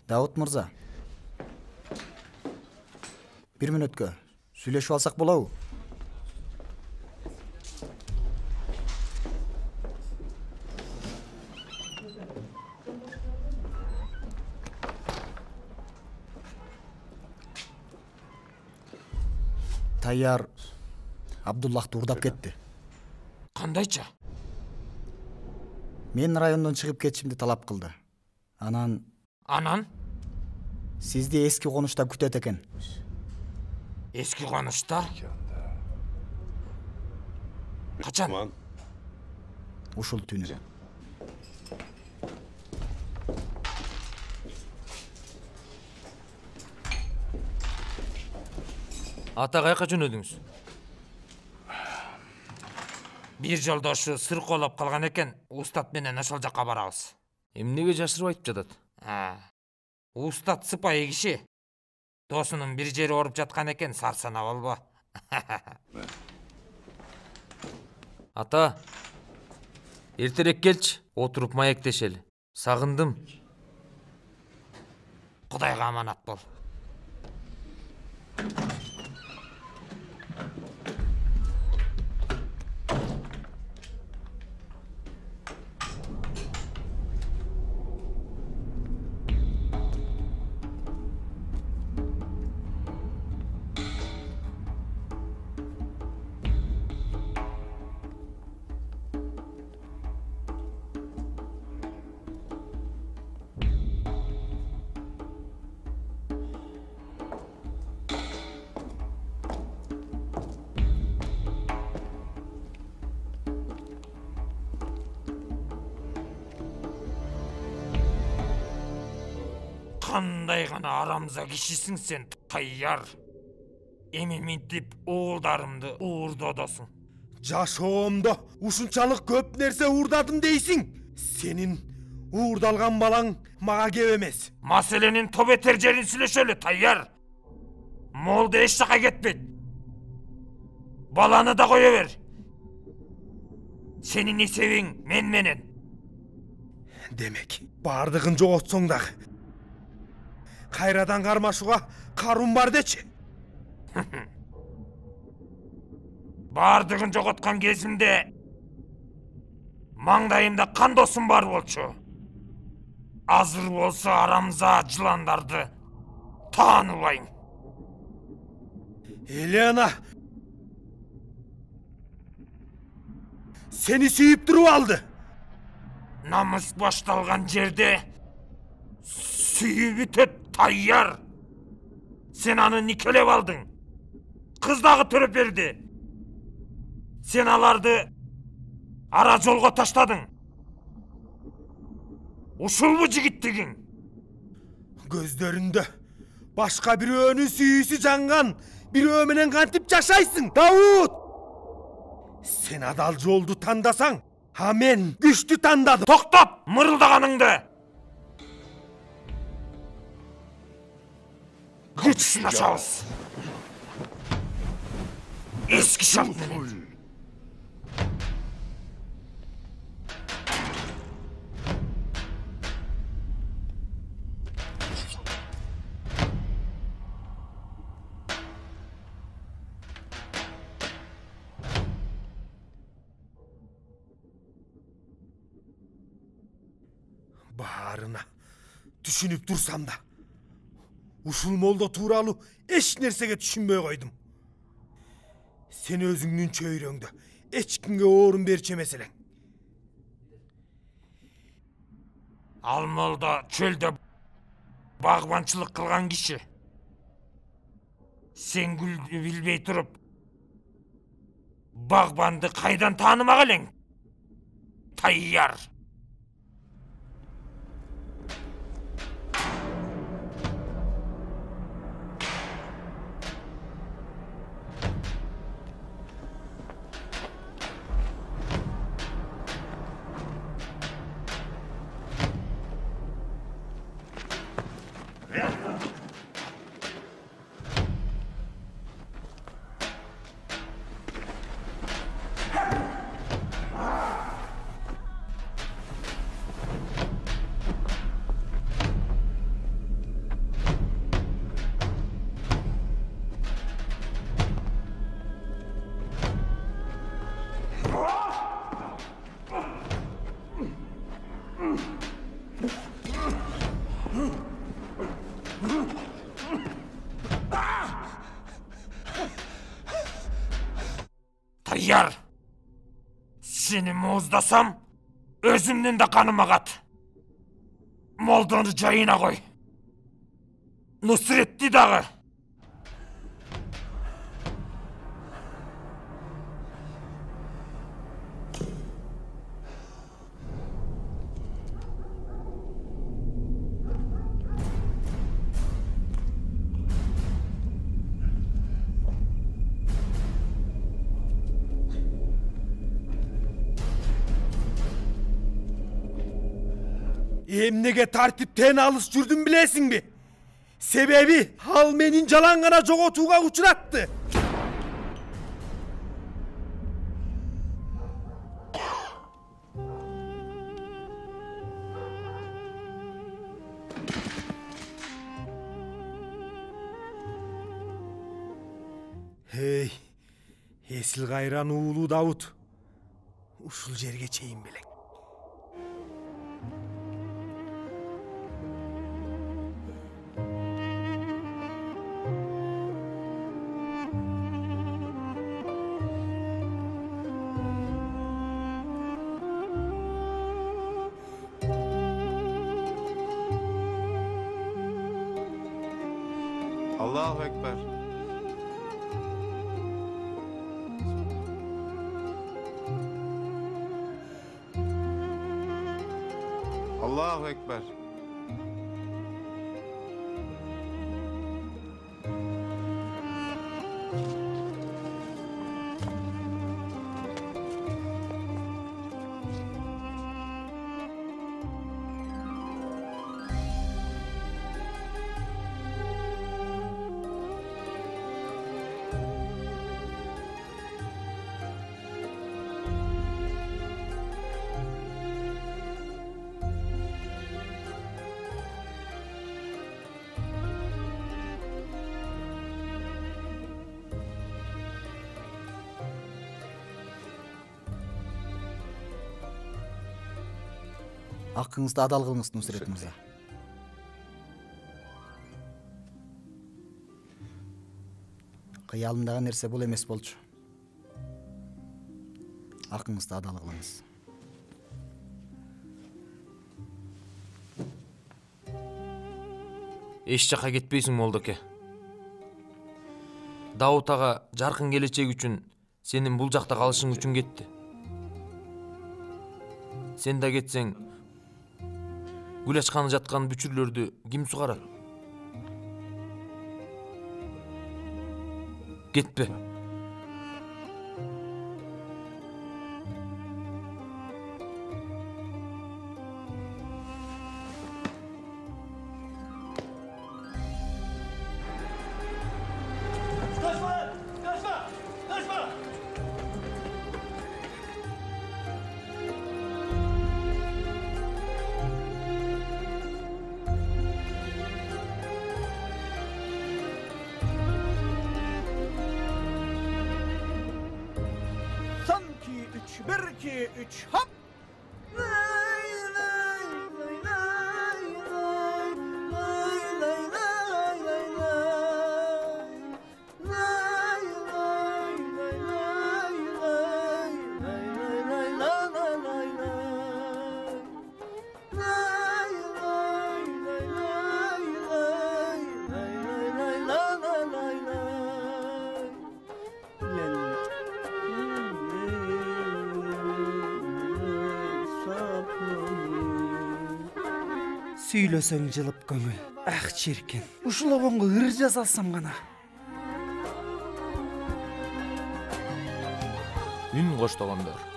Давут мырза. Бир мүнөткө сүйлөшүп алсак болобу? Тайяр Абдуллахты урдап кетти. Кандайча? Мен райондон чыгып кетишимди талап кылды. Анан сизди эски конушта күтөт экен. Эски конушта? Качан? Ушул түнү. Ата кайка жөнөдүңүз? Бир жолдошу сыркоолоп калган экен, устат менен ошол жакка барабыз. Эмнеге жашырып айтып жатат? Устат сыпайы киши. Досунун бир жери ооруп жаткан экен, сарсана болбо. Ата, эртерээк келчи, отуруп маектешели. Сагындым. Кудайга аманат бол. Кандай гана арамза кишисиң сен, Тайяр. Эми минтип уулдарымды уурдодосуң. Жашоомдо ушунчалык көп нерсе уурдадым дейсиң. Сенин уурдалган балаң мага кеп эмес. Маселенин тобетер жерин сүйлөшөлү, Тайяр. Молду эч жака кетпейт. Баланы да кое бер. Сенин эсебиң мен менен. Демек, бардыгын жоготсоң дагы кайрадан кармашууга карум бар дечи. Бардыгын жоготкан кезимде маңдайымда кан досум бар болчу. Азыр болсо арамза жыландарды тааныбайм. Елена, сени сүйүп туруп алды. Намыс башталган жерде сүйүп бүтөт, Тайяр. Сен аны никелеп алдың. Кыз дагы төрөп берди. Сен аларды ара жолго таштадың. Ушулбу жигиттигиң? Көздөрүндө Башка бирөөнүн сүйүүсү жанган бирөө менен кантип жашайсың, Давут? Сен адал жолду тандасаң, а мен күчтү тандадым. Токтоп, мырылдаганыңды. Күч сынашабыз. Eski şart menен. Баарына түшүнүп турсам да, ушул молдо тууралуу эч нерсеге түшүнбөй койдум. Сен өзүңнүн чөйрөңдө эч кимге орун берчү эмес элең. Ал молдо чөлдө багбанчылык кылган киши. Сен гүлдү билбей туруп, багбанды кайдан таанымак элең? Тайяр. Tayyar, seni muzdasam, özümden de kanım agat. Moldonu cayına koy. Nusretli dağı. Эмнеге тартиптен алыс жүрдүм билесиңби? Себеби ал менин жалаң гана жоготууга учуратты. Эй, эсил кайран уулу Давут. Ушул жерге чейин белең. Allahu Ekber. Allahu Ekber. Hakkınızda adal kılыңыз, Nusret Mırza. Kıyalımdağı nerse bul emes bolçu. Hakkınızda adal kılыңыз. Эч жака кетпейсиң, Молдоке. Давут ага жаркын келечек үчүн, сенин бул жакта калышың үчүн кетти. Сен да кетсең, гүл ачканы жаткан бүчүрлөрдү ким сугарат? кетпе. Son 2 3 1 2 3 hop. Сүйлөсөң жылып көңүл, ах чиркин. Ушул обонго ыр жазалсам гана. Үн коштогондор.